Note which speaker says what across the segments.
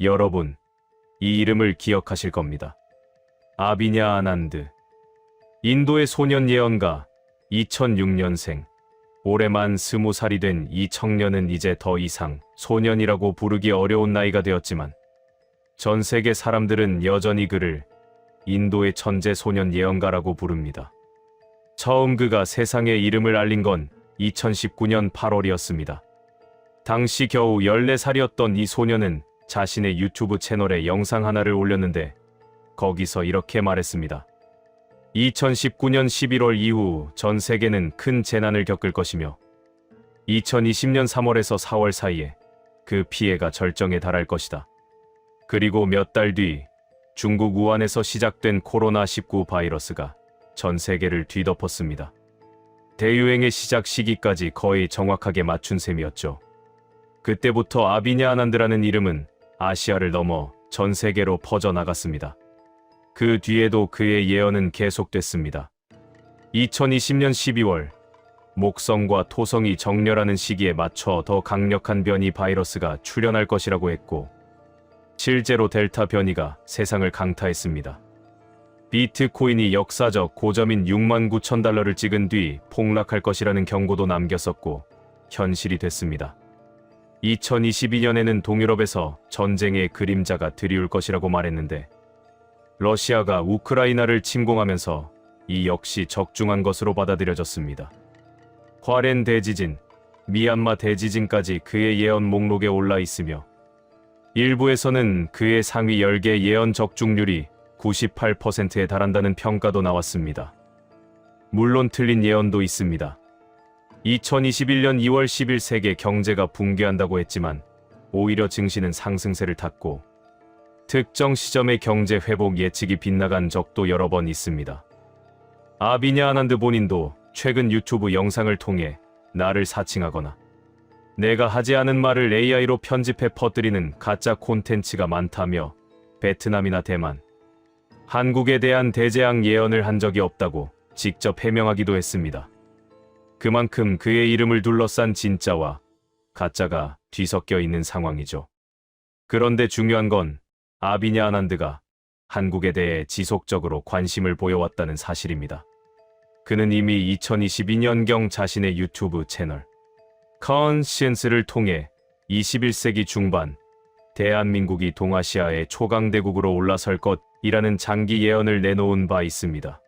Speaker 1: 여러분, 이 이름을 기억하실 겁니다. 아비냐 아난드. 인도의 소년 예언가, 2006년생. 올해 만 20살이 된 이 청년은 이제 더 이상 소년이라고 부르기 어려운 나이가 되었지만 전 세계 사람들은 여전히 그를 인도의 천재 소년 예언가라고 부릅니다. 처음 그가 세상에 이름을 알린 건 2019년 8월이었습니다. 당시 겨우 14살이었던 이 소년은 자신의 유튜브 채널에 영상 하나를 올렸는데 거기서 이렇게 말했습니다. 2019년 11월 이후 전 세계는 큰 재난을 겪을 것이며 2020년 3월에서 4월 사이에 그 피해가 절정에 달할 것이다. 그리고 몇 달 뒤 중국 우한에서 시작된 코로나19 바이러스가 전 세계를 뒤덮었습니다. 대유행의 시작 시기까지 거의 정확하게 맞춘 셈이었죠. 그때부터 아비냐 아난드라는 이름은 아시아를 넘어 전 세계로 퍼져나갔습니다. 그 뒤에도 그의 예언은 계속됐습니다. 2020년 12월, 목성과 토성이 정렬하는 시기에 맞춰 더 강력한 변이 바이러스가 출현할 것이라고 했고, 실제로 델타 변이가 세상을 강타했습니다. 비트코인이 역사적 고점인 69,000달러를 찍은 뒤 폭락할 것이라는 경고도 남겼었고, 현실이 됐습니다. 2022년에는 동유럽에서 전쟁의 그림자가 드리울 것이라고 말했는데, 러시아가 우크라이나를 침공하면서 이 역시 적중한 것으로 받아들여졌습니다. 화롄 대지진, 미얀마 대지진까지 그의 예언 목록에 올라 있으며 일부에서는 그의 상위 10개 예언 적중률이 98%에 달한다는 평가도 나왔습니다. 물론 틀린 예언도 있습니다. 2021년 2월 10일 세계 경제가 붕괴한다고 했지만 오히려 증시는 상승세를 탔고 특정 시점의 경제 회복 예측이 빗나간 적도 여러 번 있습니다. 아비냐 아난드 본인도 최근 유튜브 영상을 통해 나를 사칭하거나 내가 하지 않은 말을 AI로 편집해 퍼뜨리는 가짜 콘텐츠가 많다며 베트남이나 대만, 한국에 대한 대재앙 예언을 한 적이 없다고 직접 해명하기도 했습니다. 그만큼 그의 이름을 둘러싼 진짜와 가짜가 뒤섞여 있는 상황이죠. 그런데 중요한 건 아비냐 아난드가 한국에 대해 지속적으로 관심을 보여왔다는 사실입니다. 그는 이미 2022년경 자신의 유튜브 채널 컨시언스를 통해 21세기 중반 대한민국이 동아시아의 초강대국으로 올라설 것이라는 장기 예언을 내놓은 바 있습니다.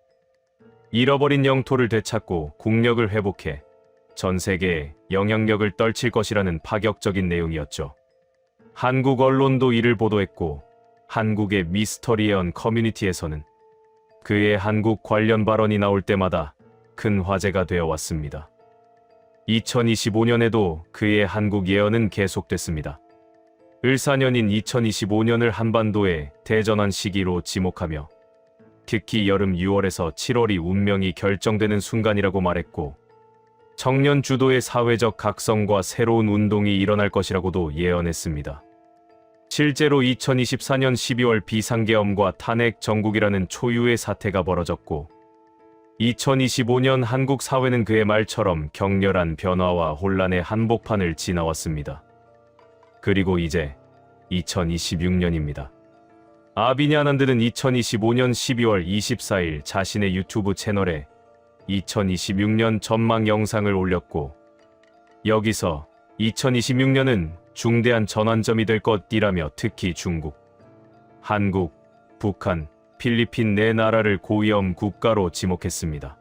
Speaker 1: 잃어버린 영토를 되찾고 국력을 회복해 전 세계에 영향력을 떨칠 것이라는 파격적인 내용이었죠. 한국 언론도 이를 보도했고 한국의 미스터리 예언 커뮤니티에서는 그의 한국 관련 발언이 나올 때마다 큰 화제가 되어 왔습니다. 2025년에도 그의 한국 예언은 계속됐습니다. 을사년인 2025년을 한반도의 대전환 시기로 지목하며 특히 여름 6월에서 7월이 운명이 결정되는 순간이라고 말했고 청년 주도의 사회적 각성과 새로운 운동이 일어날 것이라고도 예언했습니다. 실제로 2024년 12월 비상계엄과 탄핵 정국이라는 초유의 사태가 벌어졌고 2025년 한국 사회는 그의 말처럼 격렬한 변화와 혼란의 한복판을 지나왔습니다. 그리고 이제 2026년입니다. 아비냐 아난드는 2025년 12월 24일 자신의 유튜브 채널에 2026년 전망 영상을 올렸고 여기서 2026년은 중대한 전환점이 될 것이라며 특히 중국, 한국, 북한, 필리핀 네 나라를 고위험 국가로 지목했습니다.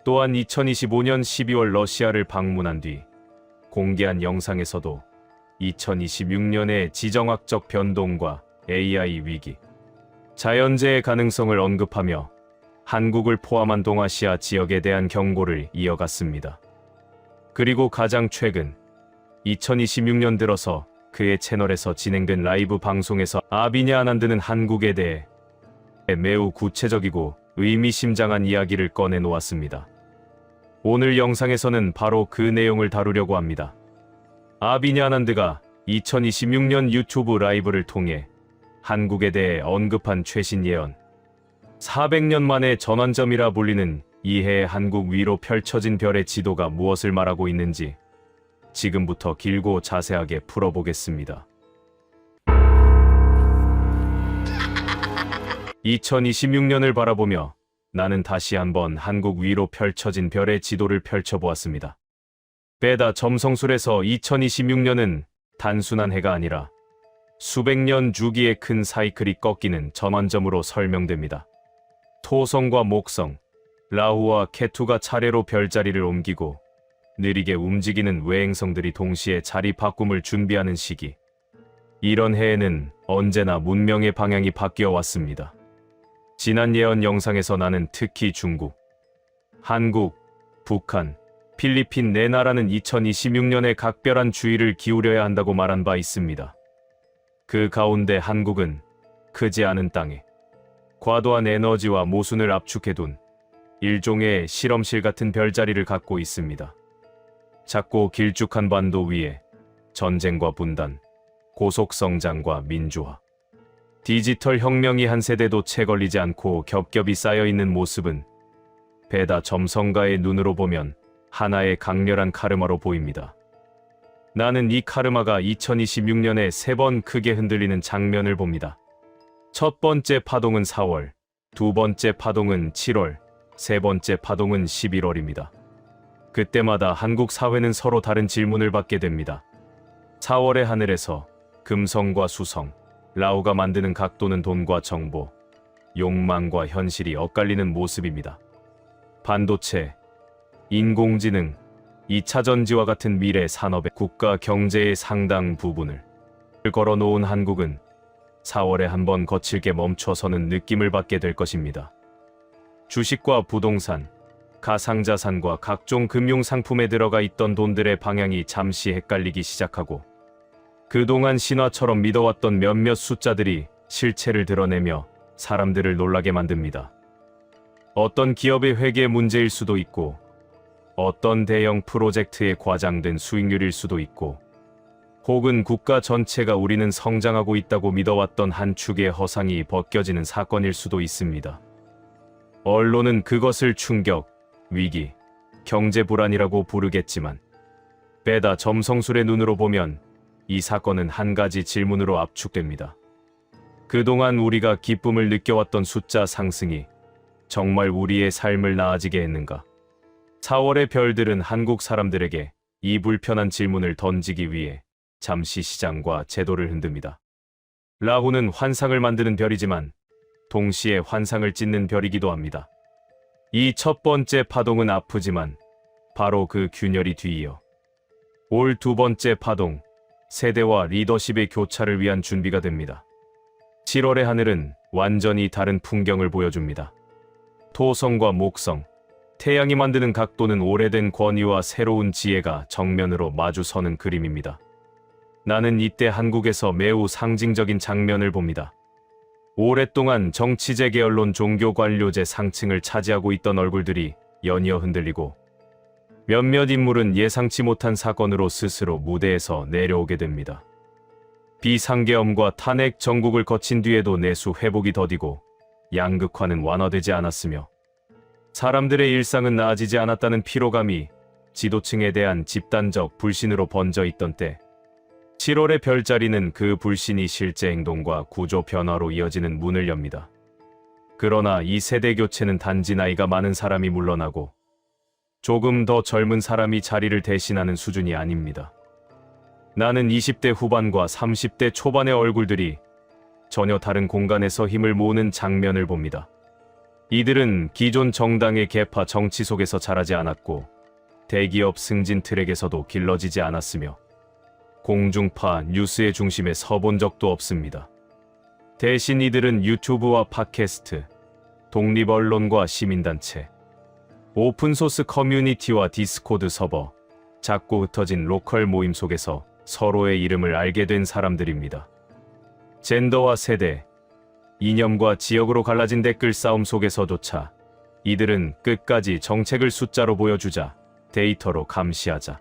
Speaker 1: 또한 2025년 12월 러시아를 방문한 뒤 공개한 영상에서도 2026년의 지정학적 변동과 AI 위기, 자연재해 가능성을 언급하며 한국을 포함한 동아시아 지역에 대한 경고를 이어갔습니다. 그리고 가장 최근 2026년 들어서 그의 채널에서 진행된 라이브 방송에서 아비냐 아난드는 한국에 대해 매우 구체적이고 의미심장한 이야기를 꺼내놓았습니다. 오늘 영상에서는 바로 그 내용을 다루려고 합니다. 아비냐 아난드가 2026년 유튜브 라이브를 통해 한국에 대해 언급한 최신 예언, 400년 만의 전환점이라 불리는 이해의 한국 위로 펼쳐진 별의 지도가 무엇을 말하고 있는지 지금부터 길고 자세하게 풀어보겠습니다. 2026년을 바라보며 나는 다시 한번 한국 위로 펼쳐진 별의 지도를 펼쳐보았습니다. 베다 점성술에서 2026년은 단순한 해가 아니라 수백 년 주기의 큰 사이클이 꺾이는 전환점으로 설명됩니다. 토성과 목성, 라후와 케투가 차례로 별자리를 옮기고 느리게 움직이는 외행성들이 동시에 자리 바꿈을 준비하는 시기. 이런 해에는 언제나 문명의 방향이 바뀌어 왔습니다. 지난 예언 영상에서 나는 특히 중국, 한국, 북한, 필리핀 네 나라는 2026년에 각별한 주의를 기울여야 한다고 말한 바 있습니다. 그 가운데 한국은 크지 않은 땅에 과도한 에너지와 모순을 압축해둔 일종의 실험실 같은 별자리를 갖고 있습니다. 작고 길쭉한 반도 위에 전쟁과 분단, 고속성장과 민주화, 디지털 혁명이 한 세대도 채 걸리지 않고 겹겹이 쌓여있는 모습은 베다 점성가의 눈으로 보면 하나의 강렬한 카르마로 보입니다. 나는 이 카르마가 2026년에 3번 크게 흔들리는 장면을 봅니다. 첫 번째 파동은 4월, 두 번째 파동은 7월, 세 번째 파동은 11월입니다. 그때마다 한국 사회는 서로 다른 질문을 받게 됩니다. 4월의 하늘에서 금성과 수성, 라오가 만드는 각도는 돈과 정보, 욕망과 현실이 엇갈리는 모습입니다. 반도체, 인공지능, 2차 전지와 같은 미래 산업의 국가 경제의 상당 부분을 걸어놓은 한국은 4월에 한번 거칠게 멈춰서는 느낌을 받게 될 것입니다. 주식과 부동산, 가상자산과 각종 금융상품에 들어가 있던 돈들의 방향이 잠시 헷갈리기 시작하고 그동안 신화처럼 믿어왔던 몇몇 숫자들이 실체를 드러내며 사람들을 놀라게 만듭니다. 어떤 기업의 회계 문제일 수도 있고 어떤 대형 프로젝트의 과장된 수익률일 수도 있고 혹은 국가 전체가 우리는 성장하고 있다고 믿어왔던 한 축의 허상이 벗겨지는 사건일 수도 있습니다. 언론은 그것을 충격, 위기, 경제 불안이라고 부르겠지만 베다 점성술의 눈으로 보면 이 사건은 한 가지 질문으로 압축됩니다. 그동안 우리가 기쁨을 느껴왔던 숫자 상승이 정말 우리의 삶을 나아지게 했는가? 4월의 별들은 한국 사람들에게 이 불편한 질문을 던지기 위해 잠시 시장과 제도를 흔듭니다. 라후는 환상을 만드는 별이지만 동시에 환상을 찢는 별이기도 합니다. 이 첫 번째 파동은 아프지만 바로 그 균열이 뒤이어 올 두 번째 파동, 세대와 리더십의 교차를 위한 준비가 됩니다. 7월의 하늘은 완전히 다른 풍경을 보여줍니다. 토성과 목성, 태양이 만드는 각도는 오래된 권위와 새로운 지혜가 정면으로 마주서는 그림입니다. 나는 이때 한국에서 매우 상징적인 장면을 봅니다. 오랫동안 정치재 계열론 종교 관료제 상층을 차지하고 있던 얼굴들이 연이어 흔들리고 몇몇 인물은 예상치 못한 사건으로 스스로 무대에서 내려오게 됩니다. 비상계엄과 탄핵 정국을 거친 뒤에도 내수 회복이 더디고 양극화는 완화되지 않았으며 사람들의 일상은 나아지지 않았다는 피로감이 지도층에 대한 집단적 불신으로 번져 있던 때 7월의 별자리는 그 불신이 실제 행동과 구조 변화로 이어지는 문을 엽니다. 그러나 이 세대 교체는 단지 나이가 많은 사람이 물러나고 조금 더 젊은 사람이 자리를 대신하는 수준이 아닙니다. 나는 20대 후반과 30대 초반의 얼굴들이 전혀 다른 공간에서 힘을 모으는 장면을 봅니다. 이들은 기존 정당의 계파 정치 속에서 자라지 않았고 대기업 승진 트랙에서도 길러지지 않았으며 공중파 뉴스의 중심에 서본 적도 없습니다. 대신 이들은 유튜브와 팟캐스트, 독립언론과 시민단체, 오픈소스 커뮤니티와 디스코드 서버, 작고 흩어진 로컬 모임 속에서 서로의 이름을 알게 된 사람들입니다. 젠더와 세대, 이념과 지역으로 갈라진 댓글 싸움 속에서조차 이들은 끝까지 정책을 숫자로 보여주자, 데이터로 감시하자,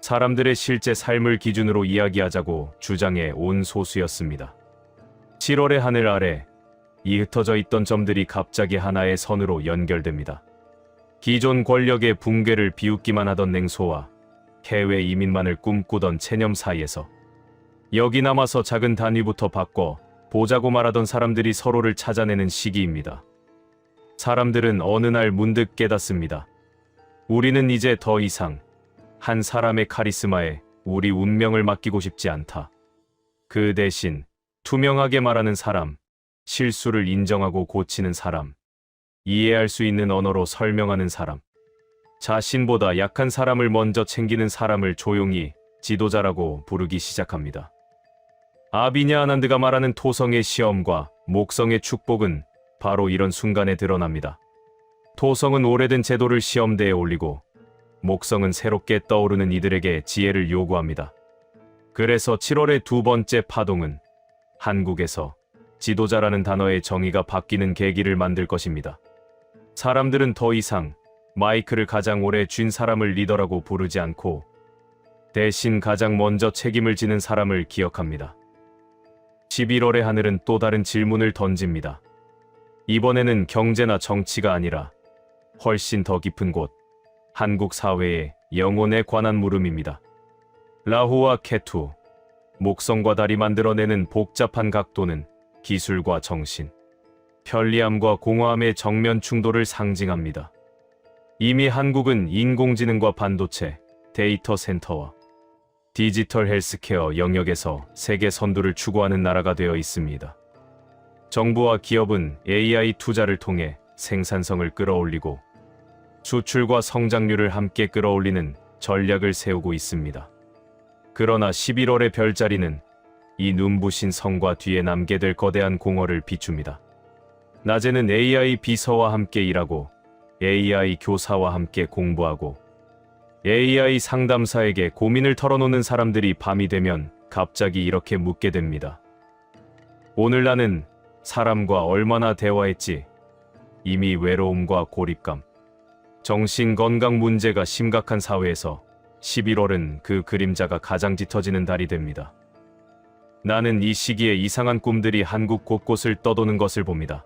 Speaker 1: 사람들의 실제 삶을 기준으로 이야기하자고 주장해 온 소수였습니다. 7월의 하늘 아래 이 흩어져 있던 점들이 갑자기 하나의 선으로 연결됩니다. 기존 권력의 붕괴를 비웃기만 하던 냉소와 해외 이민만을 꿈꾸던 체념 사이에서 여기 남아서 작은 단위부터 바꿔 보자고 말하던 사람들이 서로를 찾아내는 시기입니다. 사람들은 어느 날 문득 깨닫습니다. 우리는 이제 더 이상 한 사람의 카리스마에 우리 운명을 맡기고 싶지 않다. 그 대신 투명하게 말하는 사람, 실수를 인정하고 고치는 사람, 이해할 수 있는 언어로 설명하는 사람, 자신보다 약한 사람을 먼저 챙기는 사람을 조용히 지도자라고 부르기 시작합니다. 아비냐 아난드가 말하는 토성의 시험과 목성의 축복은 바로 이런 순간에 드러납니다. 토성은 오래된 제도를 시험대에 올리고 목성은 새롭게 떠오르는 이들에게 지혜를 요구합니다. 그래서 7월의 두 번째 파동은 한국에서 지도자라는 단어의 정의가 바뀌는 계기를 만들 것입니다. 사람들은 더 이상 마이크를 가장 오래 쥔 사람을 리더라고 부르지 않고 대신 가장 먼저 책임을 지는 사람을 기억합니다. 11월의 하늘은 또 다른 질문을 던집니다. 이번에는 경제나 정치가 아니라 훨씬 더 깊은 곳, 한국 사회의 영혼에 관한 물음입니다. 라후와 케투, 목성과 달이 만들어내는 복잡한 각도는 기술과 정신, 편리함과 공허함의 정면 충돌을 상징합니다. 이미 한국은 인공지능과 반도체, 데이터 센터와 디지털 헬스케어 영역에서 세계 선두를 추구하는 나라가 되어 있습니다. 정부와 기업은 AI 투자를 통해 생산성을 끌어올리고 수출과 성장률을 함께 끌어올리는 전략을 세우고 있습니다. 그러나 11월의 별자리는 이 눈부신 성과 뒤에 남게 될 거대한 공허를 비춥니다. 낮에는 AI 비서와 함께 일하고 AI 교사와 함께 공부하고 AI 상담사에게 고민을 털어놓는 사람들이 밤이 되면 갑자기 이렇게 묻게 됩니다. 오늘 나는 사람과 얼마나 대화했지? 이미 외로움과 고립감, 정신건강 문제가 심각한 사회에서 11월은 그 그림자가 가장 짙어지는 달이 됩니다. 나는 이 시기에 이상한 꿈들이 한국 곳곳을 떠도는 것을 봅니다.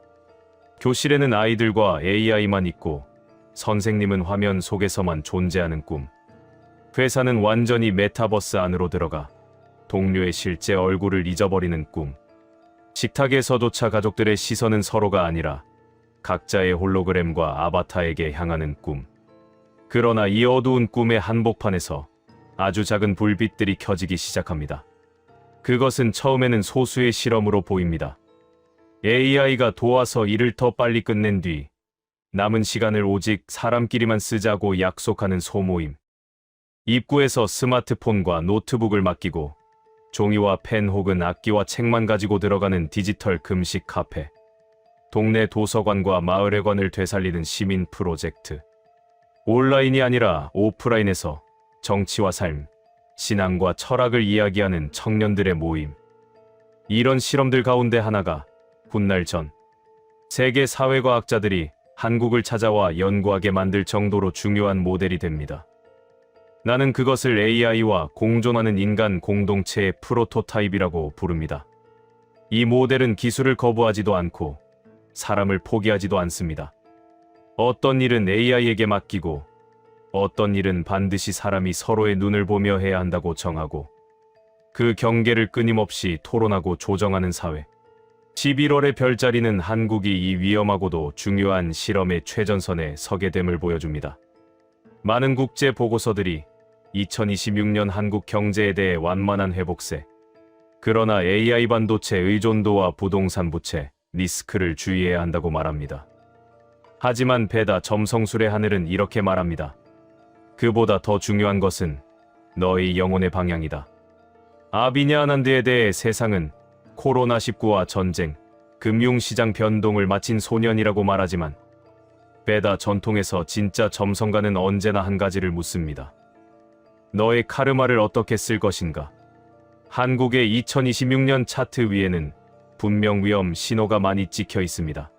Speaker 1: 교실에는 아이들과 AI만 있고 선생님은 화면 속에서만 존재하는 꿈. 회사는 완전히 메타버스 안으로 들어가 동료의 실제 얼굴을 잊어버리는 꿈. 식탁에서조차 가족들의 시선은 서로가 아니라 각자의 홀로그램과 아바타에게 향하는 꿈. 그러나 이 어두운 꿈의 한복판에서 아주 작은 불빛들이 켜지기 시작합니다. 그것은 처음에는 소수의 실험으로 보입니다. AI가 도와서 일을 더 빨리 끝낸 뒤 남은 시간을 오직 사람끼리만 쓰자고 약속하는 소모임. 입구에서 스마트폰과 노트북을 맡기고 종이와 펜 혹은 악기와 책만 가지고 들어가는 디지털 금식 카페. 동네 도서관과 마을회관을 되살리는 시민 프로젝트. 온라인이 아니라 오프라인에서 정치와 삶, 신앙과 철학을 이야기하는 청년들의 모임. 이런 실험들 가운데 하나가 훗날 전 세계 사회과학자들이 한국을 찾아와 연구하게 만들 정도로 중요한 모델이 됩니다. 나는 그것을 AI와 공존하는 인간 공동체의 프로토타입이라고 부릅니다. 이 모델은 기술을 거부하지도 않고 사람을 포기하지도 않습니다. 어떤 일은 AI에게 맡기고 어떤 일은 반드시 사람이 서로의 눈을 보며 해야 한다고 정하고 그 경계를 끊임없이 토론하고 조정하는 사회. 11월의 별자리는 한국이 이 위험하고도 중요한 실험의 최전선에 서게 됨을 보여줍니다. 많은 국제 보고서들이 2026년 한국 경제에 대해 완만한 회복세, 그러나 AI 반도체 의존도와 부동산 부채, 리스크를 주의해야 한다고 말합니다. 하지만 베다 점성술의 하늘은 이렇게 말합니다. 그보다 더 중요한 것은 너의 영혼의 방향이다. 아비냐 아난드에 대해 세상은 코로나19와 전쟁, 금융시장 변동을 마친 소년이라고 말하지만 베다 전통에서 진짜 점성가는 언제나 한 가지를 묻습니다. 너의 카르마를 어떻게 쓸 것인가? 한국의 2026년 차트 위에는 분명 위험 신호가 많이 찍혀 있습니다.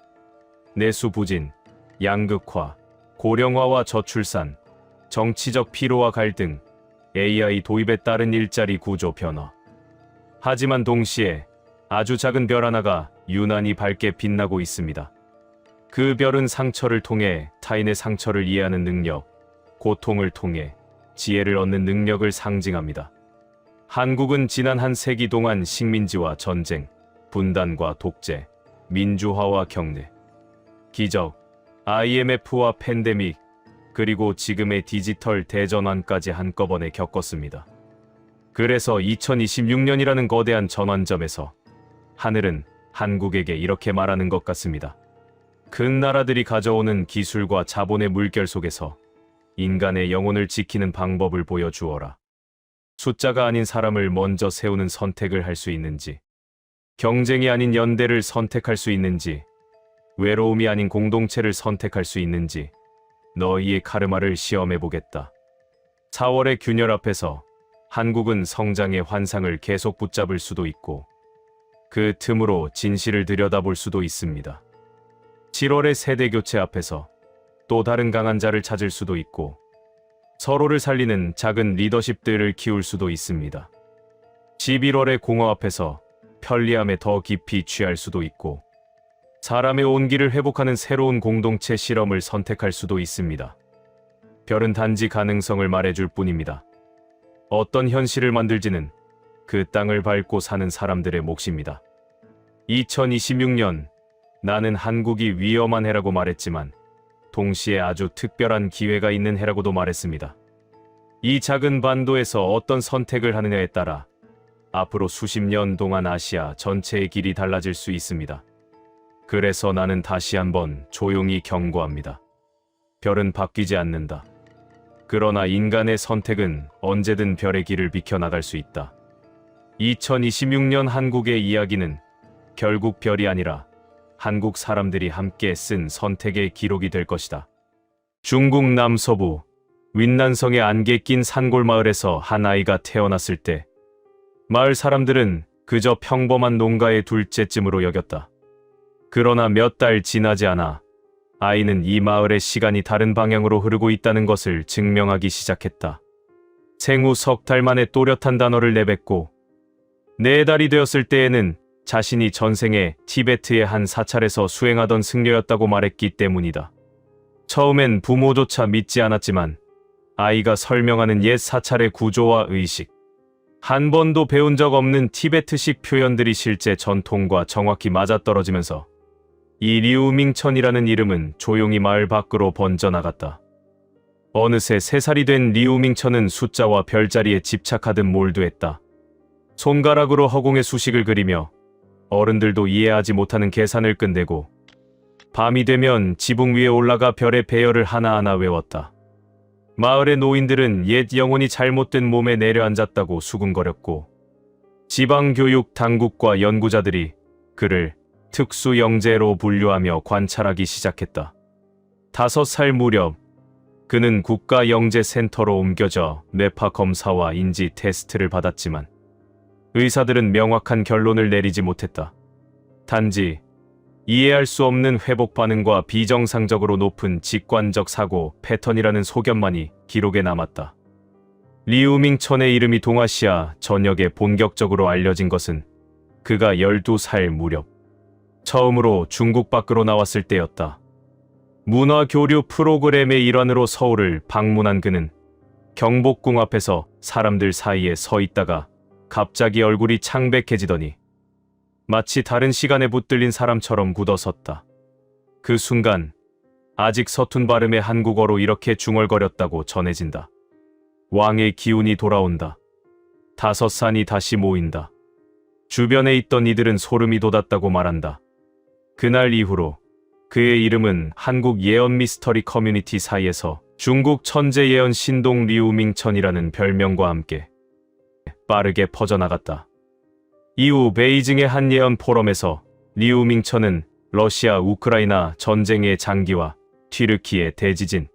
Speaker 1: 내수 부진, 양극화, 고령화와 저출산, 정치적 피로와 갈등, AI 도입에 따른 일자리 구조 변화. 하지만 동시에 아주 작은 별 하나가 유난히 밝게 빛나고 있습니다. 그 별은 상처를 통해 타인의 상처를 이해하는 능력, 고통을 통해 지혜를 얻는 능력을 상징합니다. 한국은 지난 한 세기 동안 식민지와 전쟁, 분단과 독재, 민주화와 격리, 기적, IMF와 팬데믹, 그리고 지금의 디지털 대전환까지 한꺼번에 겪었습니다. 그래서 2026년이라는 거대한 전환점에서 하늘은 한국에게 이렇게 말하는 것 같습니다. 큰 나라들이 가져오는 기술과 자본의 물결 속에서 인간의 영혼을 지키는 방법을 보여주어라. 숫자가 아닌 사람을 먼저 세우는 선택을 할 수 있는지, 경쟁이 아닌 연대를 선택할 수 있는지, 외로움이 아닌 공동체를 선택할 수 있는지 너희의 카르마를 시험해보겠다. 4월의 균열 앞에서 한국은 성장의 환상을 계속 붙잡을 수도 있고 그 틈으로 진실을 들여다볼 수도 있습니다. 7월의 세대교체 앞에서 또 다른 강한 자를 찾을 수도 있고 서로를 살리는 작은 리더십들을 키울 수도 있습니다. 11월의 공허 앞에서 편리함에 더 깊이 취할 수도 있고 사람의 온기를 회복하는 새로운 공동체 실험을 선택할 수도 있습니다. 별은 단지 가능성을 말해줄 뿐입니다. 어떤 현실을 만들지는 그 땅을 밟고 사는 사람들의 몫입니다. 2026년 나는 한국이 위험한 해라고 말했지만 동시에 아주 특별한 기회가 있는 해라고도 말했습니다. 이 작은 반도에서 어떤 선택을 하느냐에 따라 앞으로 수십 년 동안 아시아 전체의 길이 달라질 수 있습니다. 그래서 나는 다시 한번 조용히 경고합니다. 별은 바뀌지 않는다. 그러나 인간의 선택은 언제든 별의 길을 비켜나갈 수 있다. 2026년 한국의 이야기는 결국 별이 아니라 한국 사람들이 함께 쓴 선택의 기록이 될 것이다. 중국 남서부 윈난성의 안개 낀 산골 마을에서 한 아이가 태어났을 때 마을 사람들은 그저 평범한 농가의 둘째쯤으로 여겼다. 그러나 몇 달 지나지 않아 아이는 이 마을의 시간이 다른 방향으로 흐르고 있다는 것을 증명하기 시작했다. 생후 석 달 만에 또렷한 단어를 내뱉고 4달이 되었을 때에는 자신이 전생에 티베트의 한 사찰에서 수행하던 승려였다고 말했기 때문이다. 처음엔 부모조차 믿지 않았지만 아이가 설명하는 옛 사찰의 구조와 의식, 한 번도 배운 적 없는 티베트식 표현들이 실제 전통과 정확히 맞아떨어지면서 이 리우밍천이라는 이름은 조용히 마을 밖으로 번져나갔다. 어느새 3살이 된 리우밍천은 숫자와 별자리에 집착하듯 몰두했다. 손가락으로 허공에 수식을 그리며 어른들도 이해하지 못하는 계산을 끝내고 밤이 되면 지붕 위에 올라가 별의 배열을 하나하나 외웠다. 마을의 노인들은 옛 영혼이 잘못된 몸에 내려앉았다고 수군거렸고 지방교육 당국과 연구자들이 그를 특수 영재로 분류하며 관찰하기 시작했다. 5살 무렵 그는 국가영재센터로 옮겨져 뇌파 검사와 인지 테스트를 받았지만 의사들은 명확한 결론을 내리지 못했다. 단지 이해할 수 없는 회복 반응과 비정상적으로 높은 직관적 사고 패턴이라는 소견만이 기록에 남았다. 리우밍천의 이름이 동아시아 전역에 본격적으로 알려진 것은 그가 12살 무렵 처음으로 중국 밖으로 나왔을 때였다. 문화교류 프로그램의 일환으로 서울을 방문한 그는 경복궁 앞에서 사람들 사이에 서 있다가 갑자기 얼굴이 창백해지더니 마치 다른 시간에 붙들린 사람처럼 굳어섰다. 그 순간 아직 서툰 발음의 한국어로 이렇게 중얼거렸다고 전해진다. 왕의 기운이 돌아온다. 5산이 다시 모인다. 주변에 있던 이들은 소름이 돋았다고 말한다. 그날 이후로 그의 이름은 한국 예언 미스터리 커뮤니티 사이에서 중국 천재 예언 신동 리우밍천이라는 별명과 함께 빠르게 퍼져나갔다. 이후 베이징의 한 예언 포럼에서 리우밍천은 러시아 우크라이나 전쟁의 장기와 튀르키의 대지진,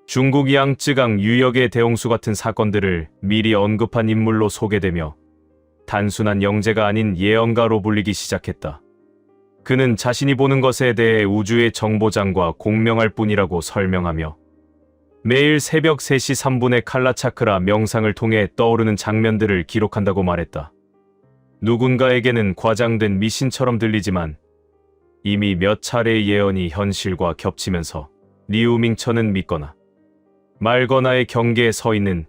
Speaker 1: 중국 양쯔강 유역의 대홍수 같은 사건들을 미리 언급한 인물로 소개되며 단순한 영재가 아닌 예언가로 불리기 시작했다. 그는 자신이 보는 것에 대해 우주의 정보장과 공명할 뿐이라고 설명하며 매일 새벽 3시 3분의 칼라차크라 명상을 통해 떠오르는 장면들을 기록한다고 말했다. 누군가에게는 과장된 미신처럼 들리지만 이미 몇 차례의 예언이 현실과 겹치면서 리우밍천은 믿거나 말거나의 경계에 서 있는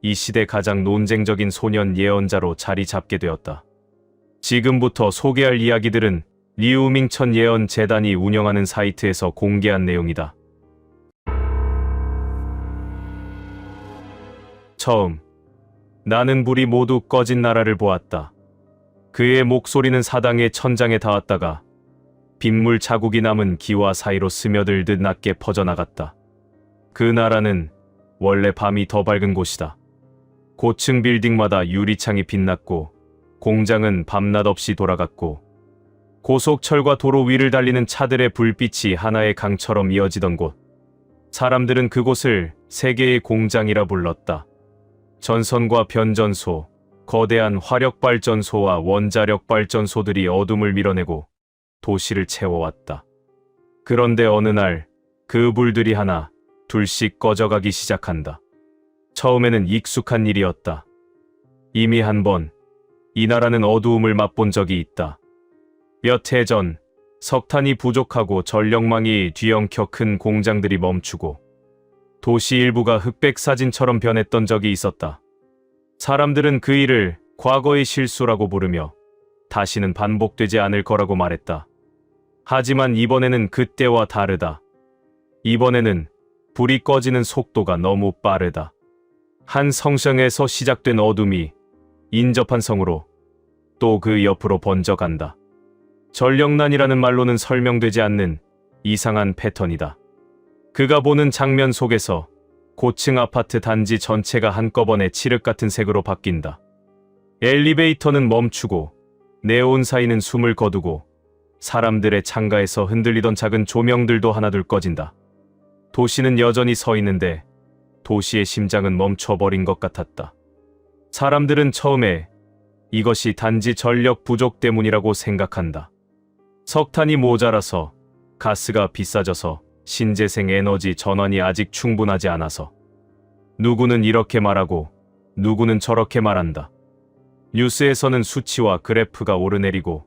Speaker 1: 이 시대 가장 논쟁적인 소년 예언자로 자리 잡게 되었다. 지금부터 소개할 이야기들은 리우밍천 예언 재단이 운영하는 사이트에서 공개한 내용이다. 처음, 나는 불이 모두 꺼진 나라를 보았다. 그의 목소리는 사당의 천장에 닿았다가 빗물 자국이 남은 기와 사이로 스며들듯 낮게 퍼져나갔다. 그 나라는 원래 밤이 더 밝은 곳이다. 고층 빌딩마다 유리창이 빛났고 공장은 밤낮 없이 돌아갔고 고속철과 도로 위를 달리는 차들의 불빛이 하나의 강처럼 이어지던 곳. 사람들은 그곳을 세계의 공장이라 불렀다. 전선과 변전소, 거대한 화력발전소와 원자력발전소들이 어둠을 밀어내고 도시를 채워왔다. 그런데 어느 날 그 불들이 하나, 둘씩 꺼져가기 시작한다. 처음에는 익숙한 일이었다. 이미 한 번 이 나라는 어두움을 맛본 적이 있다. 몇 해 전 석탄이 부족하고 전력망이 뒤엉켜 큰 공장들이 멈추고 도시 일부가 흑백 사진처럼 변했던 적이 있었다. 사람들은 그 일을 과거의 실수라고 부르며 다시는 반복되지 않을 거라고 말했다. 하지만 이번에는 그때와 다르다. 이번에는 불이 꺼지는 속도가 너무 빠르다. 한 성성에서 시작된 어둠이 인접한 성으로 또 그 옆으로 번져간다. 전력난이라는 말로는 설명되지 않는 이상한 패턴이다. 그가 보는 장면 속에서 고층 아파트 단지 전체가 한꺼번에 칠흑 같은 색으로 바뀐다. 엘리베이터는 멈추고 네온 사이는 숨을 거두고 사람들의 창가에서 흔들리던 작은 조명들도 하나둘 꺼진다. 도시는 여전히 서 있는데 도시의 심장은 멈춰버린 것 같았다. 사람들은 처음에 이것이 단지 전력 부족 때문이라고 생각한다. 석탄이 모자라서, 가스가 비싸져서, 신재생 에너지 전환이 아직 충분하지 않아서. 누구는 이렇게 말하고 누구는 저렇게 말한다. 뉴스에서는 수치와 그래프가 오르내리고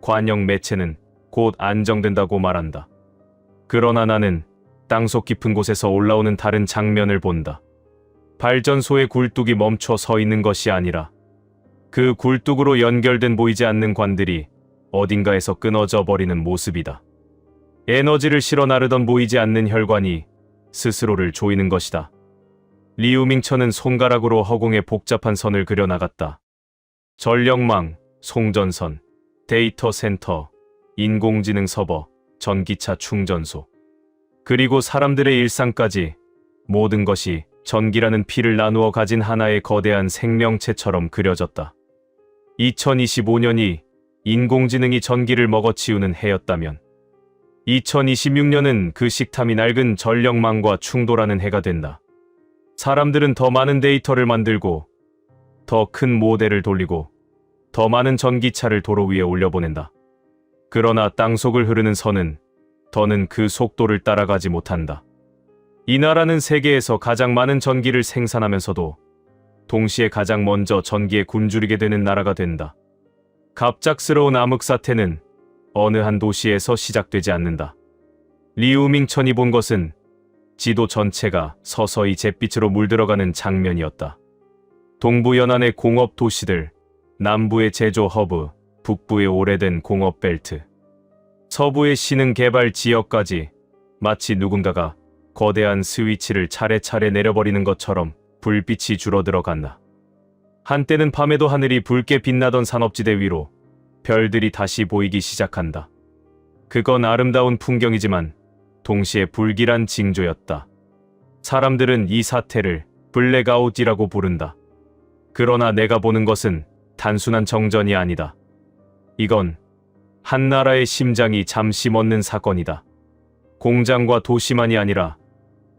Speaker 1: 관영 매체는 곧 안정된다고 말한다. 그러나 나는 땅속 깊은 곳에서 올라오는 다른 장면을 본다. 발전소의 굴뚝이 멈춰 서 있는 것이 아니라 그 굴뚝으로 연결된 보이지 않는 관들이 어딘가에서 끊어져 버리는 모습이다. 에너지를 실어 나르던 보이지 않는 혈관이 스스로를 조이는 것이다. 리우밍천은 손가락으로 허공에 복잡한 선을 그려나갔다. 전력망, 송전선, 데이터 센터, 인공지능 서버, 전기차 충전소, 그리고 사람들의 일상까지 모든 것이 전기라는 피를 나누어 가진 하나의 거대한 생명체처럼 그려졌다. 2025년이 인공지능이 전기를 먹어치우는 해였다면 2026년은 그 식탐이 낡은 전력망과 충돌하는 해가 된다. 사람들은 더 많은 데이터를 만들고 더 큰 모델을 돌리고 더 많은 전기차를 도로 위에 올려보낸다. 그러나 땅속을 흐르는 선은 더는 그 속도를 따라가지 못한다. 이 나라는 세계에서 가장 많은 전기를 생산하면서도 동시에 가장 먼저 전기에 굶주리게 되는 나라가 된다. 갑작스러운 암흑 사태는 어느 한 도시에서 시작되지 않는다. 리우밍천이 본 것은 지도 전체가 서서히 잿빛으로 물들어가는 장면이었다. 동부 연안의 공업 도시들, 남부의 제조 허브, 북부의 오래된 공업 벨트, 서부의 신흥 개발 지역까지 마치 누군가가 거대한 스위치를 차례차례 내려버리는 것처럼 불빛이 줄어들어 간다. 한때는 밤에도 하늘이 붉게 빛나던 산업지대 위로 별들이 다시 보이기 시작한다. 그건 아름다운 풍경이지만 동시에 불길한 징조였다. 사람들은 이 사태를 블랙아웃이라고 부른다. 그러나 내가 보는 것은 단순한 정전이 아니다. 이건 한 나라의 심장이 잠시 멎는 사건이다. 공장과 도시만이 아니라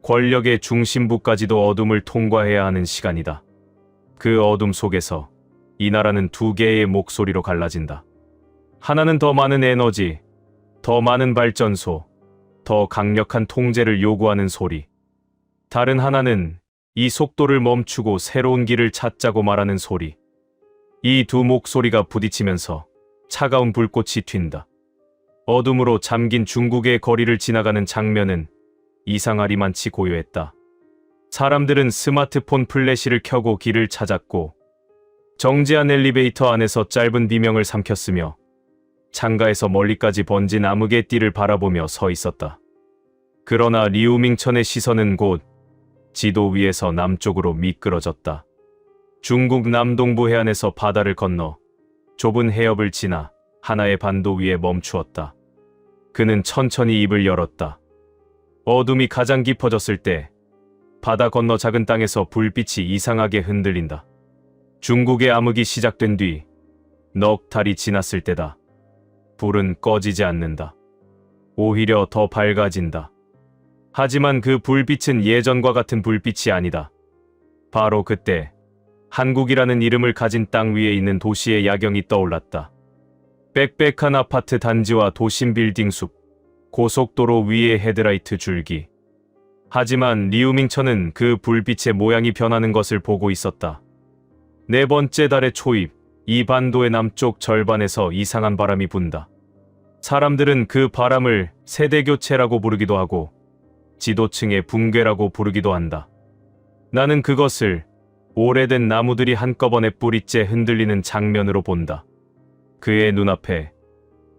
Speaker 1: 권력의 중심부까지도 어둠을 통과해야 하는 시간이다. 그 어둠 속에서 이 나라는 두 개의 목소리로 갈라진다. 하나는 더 많은 에너지, 더 많은 발전소, 더 강력한 통제를 요구하는 소리. 다른 하나는 이 속도를 멈추고 새로운 길을 찾자고 말하는 소리. 이 두 목소리가 부딪히면서 차가운 불꽃이 튄다. 어둠으로 잠긴 중국의 거리를 지나가는 장면은 이상하리만치 고요했다. 사람들은 스마트폰 플래시를 켜고 길을 찾았고 정지한 엘리베이터 안에서 짧은 비명을 삼켰으며 창가에서 멀리까지 번진 암흑의 띠를 바라보며 서 있었다. 그러나 리우밍천의 시선은 곧 지도 위에서 남쪽으로 미끄러졌다. 중국 남동부 해안에서 바다를 건너 좁은 해협을 지나 하나의 반도 위에 멈추었다. 그는 천천히 입을 열었다. 어둠이 가장 깊어졌을 때 바다 건너 작은 땅에서 불빛이 이상하게 흔들린다. 중국의 암흑이 시작된 뒤 넉 달이 지났을 때다. 불은 꺼지지 않는다. 오히려 더 밝아진다. 하지만 그 불빛은 예전과 같은 불빛이 아니다. 바로 그때 한국이라는 이름을 가진 땅 위에 있는 도시의 야경이 떠올랐다. 빽빽한 아파트 단지와 도심 빌딩 숲, 고속도로 위의 헤드라이트 줄기. 하지만 리우밍천은 그 불빛의 모양이 변하는 것을 보고 있었다. 네 번째 달의 초입, 이 반도의 남쪽 절반에서 이상한 바람이 분다. 사람들은 그 바람을 세대교체라고 부르기도 하고 지도층의 붕괴라고 부르기도 한다. 나는 그것을 오래된 나무들이 한꺼번에 뿌리째 흔들리는 장면으로 본다. 그의 눈앞에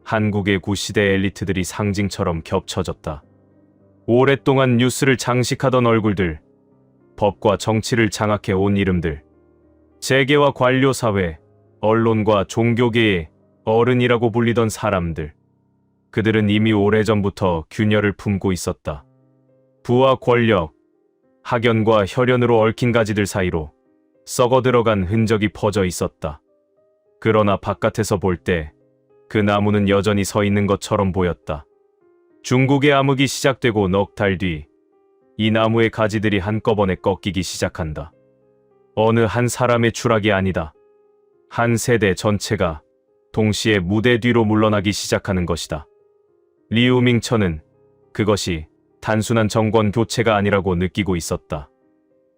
Speaker 1: 한국의 구시대 엘리트들이 상징처럼 겹쳐졌다. 오랫동안 뉴스를 장식하던 얼굴들, 법과 정치를 장악해 온 이름들, 재계와 관료사회, 언론과 종교계의 어른이라고 불리던 사람들. 그들은 이미 오래전부터 균열을 품고 있었다. 부와 권력, 학연과 혈연으로 얽힌 가지들 사이로 썩어 들어간 흔적이 퍼져 있었다. 그러나 바깥에서 볼 때 그 나무는 여전히 서 있는 것처럼 보였다. 중국의 암흑이 시작되고 넉 달 뒤 이 나무의 가지들이 한꺼번에 꺾이기 시작한다. 어느 한 사람의 추락이 아니다. 한 세대 전체가 동시에 무대 뒤로 물러나기 시작하는 것이다. 리우밍천은 그것이 단순한 정권 교체가 아니라고 느끼고 있었다.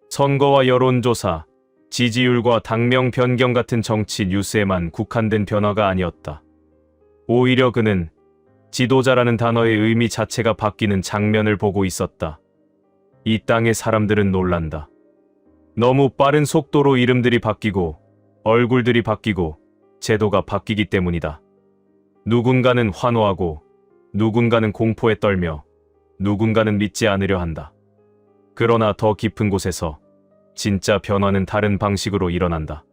Speaker 1: 선거와 여론조사, 지지율과 당명 변경 같은 정치 뉴스에만 국한된 변화가 아니었다. 오히려 그는 지도자라는 단어의 의미 자체가 바뀌는 장면을 보고 있었다. 이 땅의 사람들은 놀란다. 너무 빠른 속도로 이름들이 바뀌고 얼굴들이 바뀌고 제도가 바뀌기 때문이다. 누군가는 환호하고 누군가는 공포에 떨며 누군가는 믿지 않으려 한다. 그러나 더 깊은 곳에서 진짜 변화는 다른 방식으로 일어난다.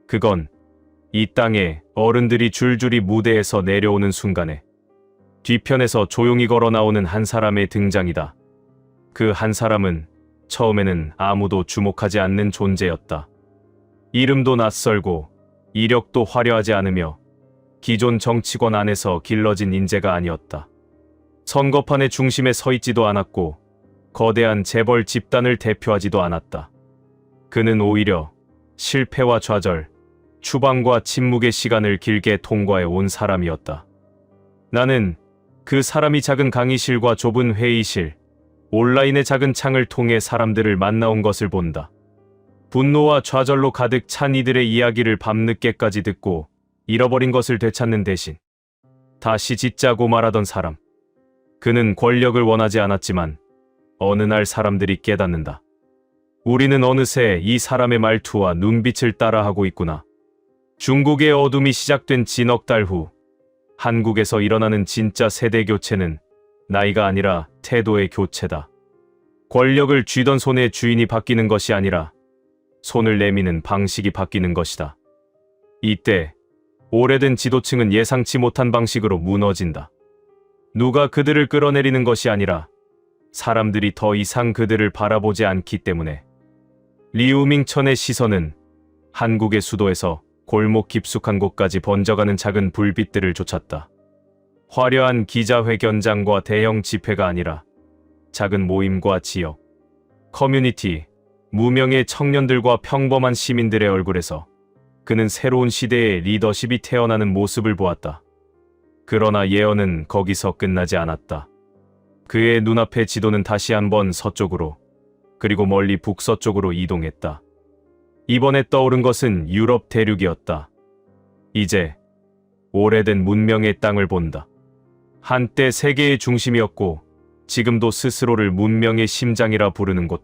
Speaker 1: 그건 이 땅에 어른들이 줄줄이 무대에서 내려오는 순간에 뒤편에서 조용히 걸어 나오는 한 사람의 등장이다. 그 한 사람은 처음에는 아무도 주목하지 않는 존재였다. 이름도 낯설고 이력도 화려하지 않으며 기존 정치권 안에서 길러진 인재가 아니었다. 선거판의 중심에 서 있지도 않았고 거대한 재벌 집단을 대표하지도 않았다. 그는 오히려 실패와 좌절, 추방과 침묵의 시간을 길게 통과해 온 사람이었다. 나는 그 사람이 작은 강의실과 좁은 회의실, 온라인의 작은 창을 통해 사람들을 만나온 것을 본다. 분노와 좌절로 가득 찬 이들의 이야기를 밤늦게까지 듣고 잃어버린 것을 되찾는 대신 다시 짓자고 말하던 사람. 그는 권력을 원하지 않았지만 어느 날 사람들이 깨닫는다. 우리는 어느새 이 사람의 말투와 눈빛을 따라하고 있구나. 중국의 어둠이 시작된 지 넉 달 후 한국에서 일어나는 진짜 세대 교체는 나이가 아니라 태도의 교체다. 권력을 쥐던 손의 주인이 바뀌는 것이 아니라 손을 내미는 방식이 바뀌는 것이다. 이때 오래된 지도층은 예상치 못한 방식으로 무너진다. 누가 그들을 끌어내리는 것이 아니라 사람들이 더 이상 그들을 바라보지 않기 때문에. 리우밍천의 시선은 한국의 수도에서 골목 깊숙한 곳까지 번져가는 작은 불빛들을 쫓았다. 화려한 기자회견장과 대형 집회가 아니라 작은 모임과 지역, 커뮤니티, 무명의 청년들과 평범한 시민들의 얼굴에서 그는 새로운 시대의 리더십이 태어나는 모습을 보았다. 그러나 예언은 거기서 끝나지 않았다. 그의 눈앞의 지도는 다시 한번 서쪽으로, 그리고 멀리 북서쪽으로 이동했다. 이번에 떠오른 것은 유럽 대륙이었다. 이제 오래된 문명의 땅을 본다. 한때 세계의 중심이었고 지금도 스스로를 문명의 심장이라 부르는 곳.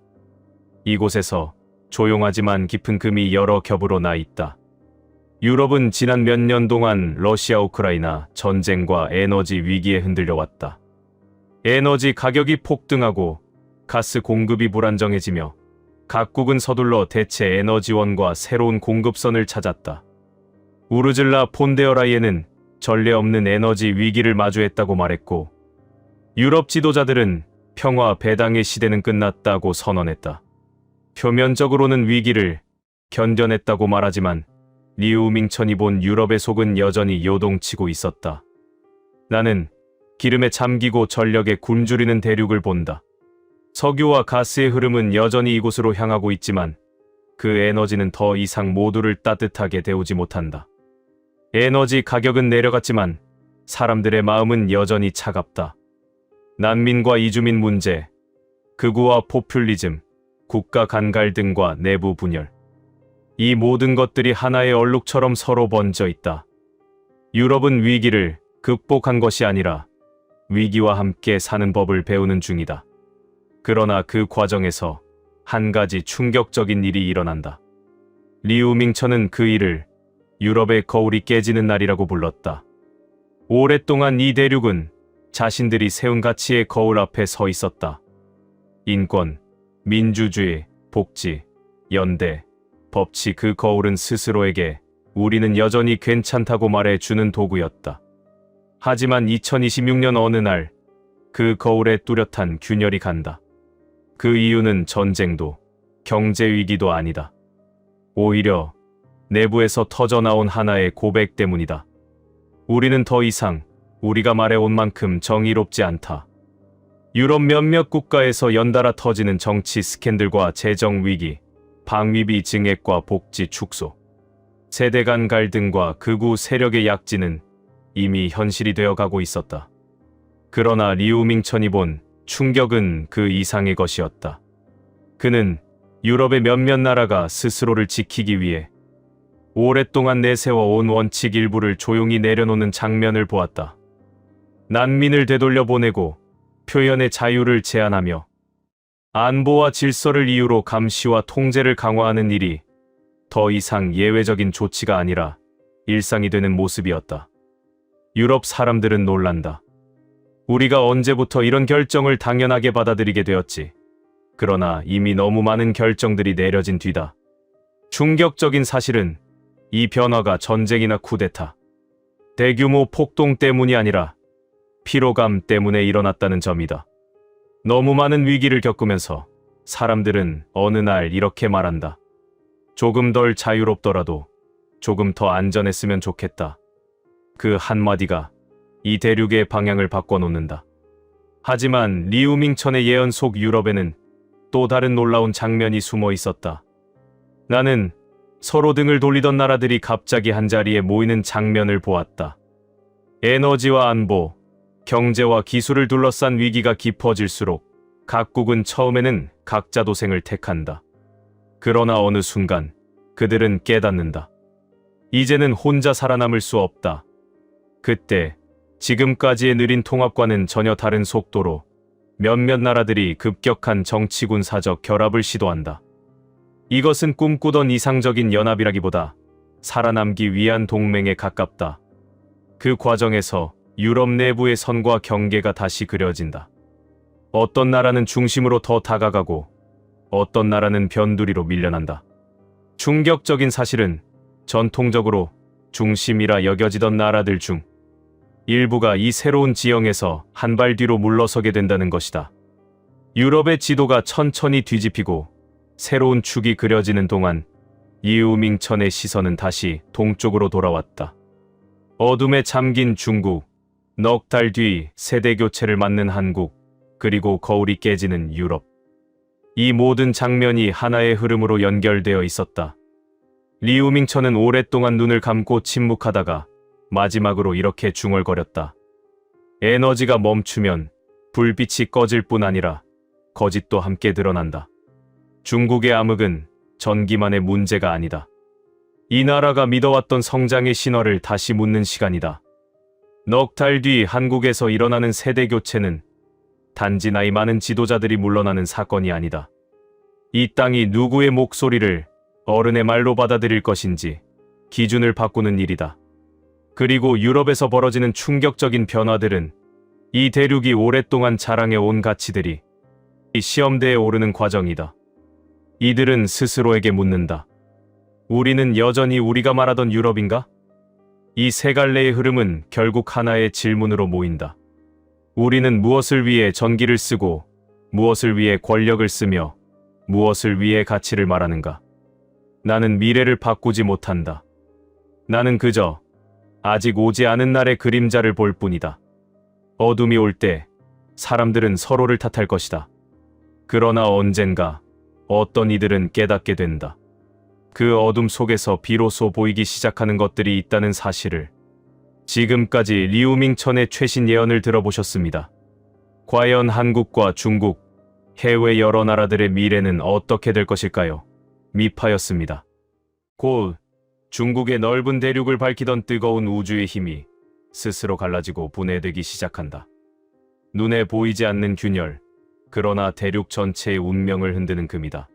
Speaker 1: 이곳에서 조용하지만 깊은 금이 여러 겹으로 나 있다. 유럽은 지난 몇 년 동안 러시아 우크라이나 전쟁과 에너지 위기에 흔들려 왔다. 에너지 가격이 폭등하고 가스 공급이 불안정해지며 각국은 서둘러 대체 에너지원과 새로운 공급선을 찾았다. 우르즐라 폰데어라이엔은 전례 없는 에너지 위기를 마주했다고 말했고, 유럽 지도자들은 평화 배당의 시대는 끝났다고 선언했다. 표면적으로는 위기를 견뎌냈다고 말하지만 리우밍천이 본 유럽의 속은 여전히 요동치고 있었다. 나는 기름에 잠기고 전력에 굶주리는 대륙을 본다. 석유와 가스의 흐름은 여전히 이곳으로 향하고 있지만 그 에너지는 더 이상 모두를 따뜻하게 데우지 못한다. 에너지 가격은 내려갔지만 사람들의 마음은 여전히 차갑다. 난민과 이주민 문제, 극우와 포퓰리즘, 국가 간 갈등과 내부 분열. 이 모든 것들이 하나의 얼룩처럼 서로 번져 있다. 유럽은 위기를 극복한 것이 아니라 위기와 함께 사는 법을 배우는 중이다. 그러나 그 과정에서 한 가지 충격적인 일이 일어난다. 리우밍천은 그 일을 유럽의 거울이 깨지는 날이라고 불렀다. 오랫동안 이 대륙은 자신들이 세운 가치의 거울 앞에 서 있었다. 인권, 민주주의, 복지, 연대, 법치, 그 거울은 스스로에게 우리는 여전히 괜찮다고 말해주는 도구였다. 하지만 2026년 어느 날 그 거울에 뚜렷한 균열이 간다. 그 이유는 전쟁도 경제 위기도 아니다. 오히려 내부에서 터져나온 하나의 고백 때문이다. 우리는 더 이상 우리가 말해온 만큼 정의롭지 않다. 유럽 몇몇 국가에서 연달아 터지는 정치 스캔들과 재정 위기, 방위비 증액과 복지 축소, 세대 간 갈등과 극우 세력의 약진은 이미 현실이 되어가고 있었다. 그러나 리우밍천이 본 충격은 그 이상의 것이었다. 그는 유럽의 몇몇 나라가 스스로를 지키기 위해 오랫동안 내세워온 원칙 일부를 조용히 내려놓는 장면을 보았다. 난민을 되돌려 보내고 표현의 자유를 제한하며 안보와 질서를 이유로 감시와 통제를 강화하는 일이 더 이상 예외적인 조치가 아니라 일상이 되는 모습이었다. 유럽 사람들은 놀란다. 우리가 언제부터 이런 결정을 당연하게 받아들이게 되었지. 그러나 이미 너무 많은 결정들이 내려진 뒤다. 충격적인 사실은 이 변화가 전쟁이나 쿠데타, 대규모 폭동 때문이 아니라 피로감 때문에 일어났다는 점이다. 너무 많은 위기를 겪으면서 사람들은 어느 날 이렇게 말한다. 조금 덜 자유롭더라도 조금 더 안전했으면 좋겠다. 그 한마디가 이 대륙의 방향을 바꿔놓는다. 하지만 리우밍천의 예언 속 유럽에는 또 다른 놀라운 장면이 숨어 있었다. 나는 서로 등을 돌리던 나라들이 갑자기 한자리에 모이는 장면을 보았다. 에너지와 안보, 경제와 기술을 둘러싼 위기가 깊어질수록 각국은 처음에는 각자 도생을 택한다. 그러나 어느 순간 그들은 깨닫는다. 이제는 혼자 살아남을 수 없다. 그때 지금까지의 느린 통합과는 전혀 다른 속도로 몇몇 나라들이 급격한 정치 군사적 결합을 시도한다. 이것은 꿈꾸던 이상적인 연합이라기보다 살아남기 위한 동맹에 가깝다. 그 과정에서 유럽 내부의 선과 경계가 다시 그려진다. 어떤 나라는 중심으로 더 다가가고 어떤 나라는 변두리로 밀려난다. 충격적인 사실은 전통적으로 중심이라 여겨지던 나라들 중 일부가 이 새로운 지형에서 한 발 뒤로 물러서게 된다는 것이다. 유럽의 지도가 천천히 뒤집히고 새로운 축이 그려지는 동안 리우밍천의 시선은 다시 동쪽으로 돌아왔다. 어둠에 잠긴 중국, 넉 달 뒤 세대 교체를 맞는 한국, 그리고 거울이 깨지는 유럽. 이 모든 장면이 하나의 흐름으로 연결되어 있었다. 리우밍천은 오랫동안 눈을 감고 침묵하다가 마지막으로 이렇게 중얼거렸다. 에너지가 멈추면 불빛이 꺼질 뿐 아니라 거짓도 함께 드러난다. 중국의 암흑은 전기만의 문제가 아니다. 이 나라가 믿어왔던 성장의 신화를 다시 묻는 시간이다. 넉 달 뒤 한국에서 일어나는 세대 교체는 단지 나이 많은 지도자들이 물러나는 사건이 아니다. 이 땅이 누구의 목소리를 어른의 말로 받아들일 것인지, 기준을 바꾸는 일이다. 그리고 유럽에서 벌어지는 충격적인 변화들은 이 대륙이 오랫동안 자랑해온 가치들이 이 시험대에 오르는 과정이다. 이들은 스스로에게 묻는다. 우리는 여전히 우리가 말하던 유럽인가? 이 세 갈래의 흐름은 결국 하나의 질문으로 모인다. 우리는 무엇을 위해 전기를 쓰고 무엇을 위해 권력을 쓰며 무엇을 위해 가치를 말하는가? 나는 미래를 바꾸지 못한다. 나는 그저 아직 오지 않은 날의 그림자를 볼 뿐이다. 어둠이 올 때 사람들은 서로를 탓할 것이다. 그러나 언젠가 어떤 이들은 깨닫게 된다. 그 어둠 속에서 비로소 보이기 시작하는 것들이 있다는 사실을. 지금까지 리우밍천의 최신 예언을 들어보셨습니다. 과연 한국과 중국, 해외 여러 나라들의 미래는 어떻게 될 것일까요? 미파였습니다. 곧 중국의 넓은 대륙을 밝히던 뜨거운 우주의 힘이 스스로 갈라지고 분해되기 시작한다. 눈에 보이지 않는 균열, 그러나 대륙 전체의 운명을 흔드는 금이다.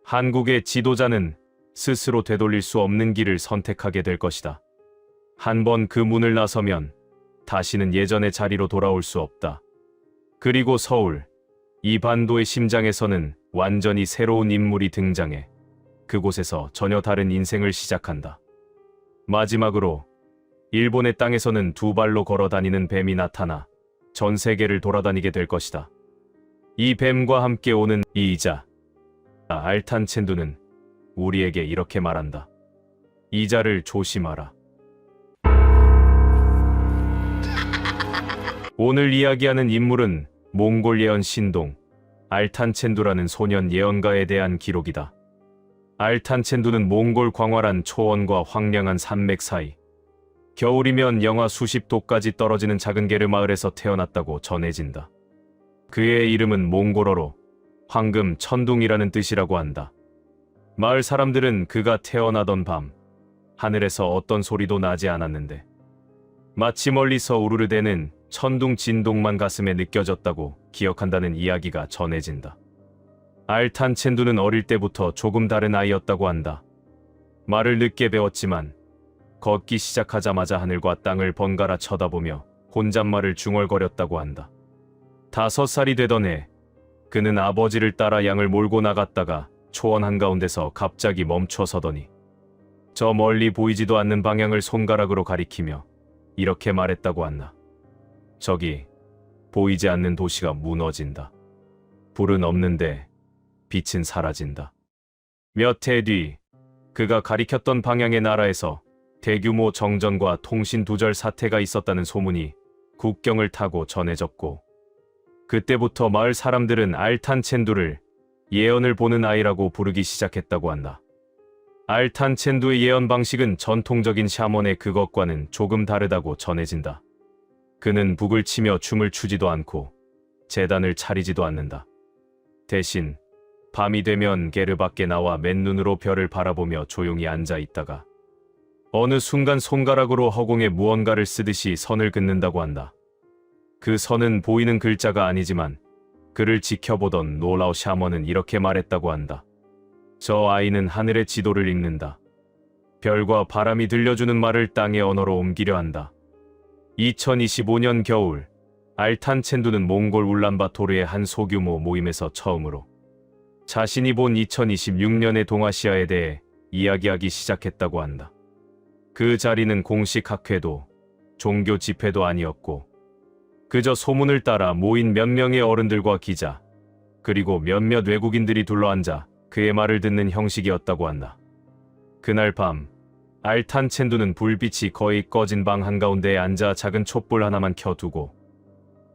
Speaker 1: 한국의 지도자는 스스로 되돌릴 수 없는 길을 선택하게 될 것이다. 한번 그 문을 나서면 다시는 예전의 자리로 돌아올 수 없다. 그리고 서울, 이 반도의 심장에서는 완전히 새로운 인물이 등장해 그곳에서 전혀 다른 인생을 시작한다. 마지막으로 일본의 땅에서는 두 발로 걸어 다니는 뱀이 나타나 전 세계를 돌아다니게 될 것이다. 이 뱀과 함께 오는 이이자, 알탄 첸두는 우리에게 이렇게 말한다. 이자를 조심하라. 오늘 이야기하는 인물은 몽골 예언 신동, 알탄 첸두라는 소년 예언가에 대한 기록이다. 알탄 첸두는 몽골 광활한 초원과 황량한 산맥 사이, 겨울이면 영하 수십 도까지 떨어지는 작은 게르 마을에서 태어났다고 전해진다. 그의 이름은 몽골어로 황금 천둥이라는 뜻이라고 한다. 마을 사람들은 그가 태어나던 밤, 하늘에서 어떤 소리도 나지 않았는데 마치 멀리서 우르르대는 천둥 진동만 가슴에 느껴졌다고 기억한다는 이야기가 전해진다. 알탄 첸두는 어릴 때부터 조금 다른 아이였다고 한다. 말을 늦게 배웠지만 걷기 시작하자마자 하늘과 땅을 번갈아 쳐다보며 혼잣말을 중얼거렸다고 한다. 5살이 되던 해, 그는 아버지를 따라 양을 몰고 나갔다가 초원 한가운데서 갑자기 멈춰 서더니 저 멀리 보이지도 않는 방향을 손가락으로 가리키며 이렇게 말했다고 한다. 저기 보이지 않는 도시가 무너진다. 불은 없는데 빛은 사라진다. 몇 해 뒤 그가 가리켰던 방향의 나라에서 대규모 정전과 통신 두절 사태가 있었다는 소문이 국경을 타고 전해졌고 그때부터 마을 사람들은 알탄 첸두를 예언을 보는 아이라고 부르기 시작했다고 한다. 알탄 첸두의 예언 방식은 전통적인 샤먼의 그것과는 조금 다르다고 전해진다. 그는 북을 치며 춤을 추지도 않고 제단을 차리지도 않는다. 대신 밤이 되면 게르 밖에 나와 맨눈으로 별을 바라보며 조용히 앉아 있다가 어느 순간 손가락으로 허공에 무언가를 쓰듯이 선을 긋는다고 한다. 그 선은 보이는 글자가 아니지만 그를 지켜보던 노라우 샤먼은 이렇게 말했다고 한다. 저 아이는 하늘의 지도를 읽는다. 별과 바람이 들려주는 말을 땅의 언어로 옮기려 한다. 2025년 겨울, 알탄 첸두는 몽골 울란바토르의 한 소규모 모임에서 처음으로 자신이 본 2026년의 동아시아에 대해 이야기하기 시작했다고 한다. 그 자리는 공식 학회도 종교 집회도 아니었고 그저 소문을 따라 모인 몇 명의 어른들과 기자 그리고 몇몇 외국인들이 둘러앉아 그의 말을 듣는 형식이었다고 한다. 그날 밤 알탄 첸두는 불빛이 거의 꺼진 방 한가운데에 앉아 작은 촛불 하나만 켜두고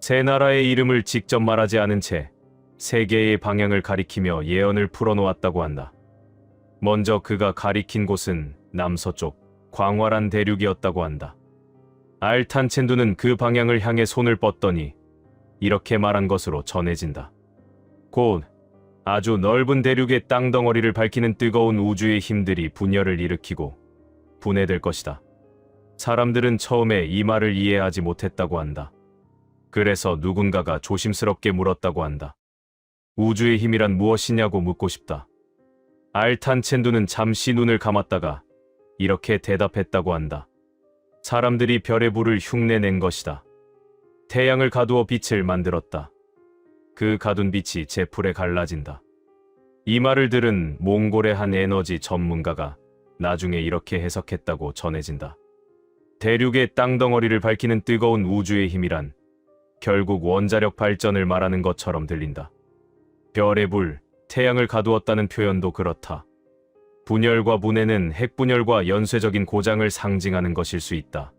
Speaker 1: 세 나라의 이름을 직접 말하지 않은 채 세계의 방향을 가리키며 예언을 풀어놓았다고 한다. 먼저 그가 가리킨 곳은 남서쪽 광활한 대륙이었다고 한다. 알탄 첸두는 그 방향을 향해 손을 뻗더니 이렇게 말한 것으로 전해진다. 곧 아주 넓은 대륙의 땅덩어리를 밝히는 뜨거운 우주의 힘들이 분열을 일으키고 분해될 것이다. 사람들은 처음에 이 말을 이해하지 못했다고 한다. 그래서 누군가가 조심스럽게 물었다고 한다. 우주의 힘이란 무엇이냐고 묻고 싶다. 알탄 첸두는 잠시 눈을 감았다가 이렇게 대답했다고 한다. 사람들이 별의 불을 흉내낸 것이다. 태양을 가두어 빛을 만들었다. 그 가둔 빛이 제풀에 갈라진다. 이 말을 들은 몽골의 한 에너지 전문가가 나중에 이렇게 해석했다고 전해진다. 대륙의 땅덩어리를 밝히는 뜨거운 우주의 힘이란 결국 원자력 발전을 말하는 것처럼 들린다. 별의 불, 태양을 가두었다는 표현도 그렇다. 분열과 분해는 핵분열과 연쇄적인 고장을 상징하는 것일 수 있다.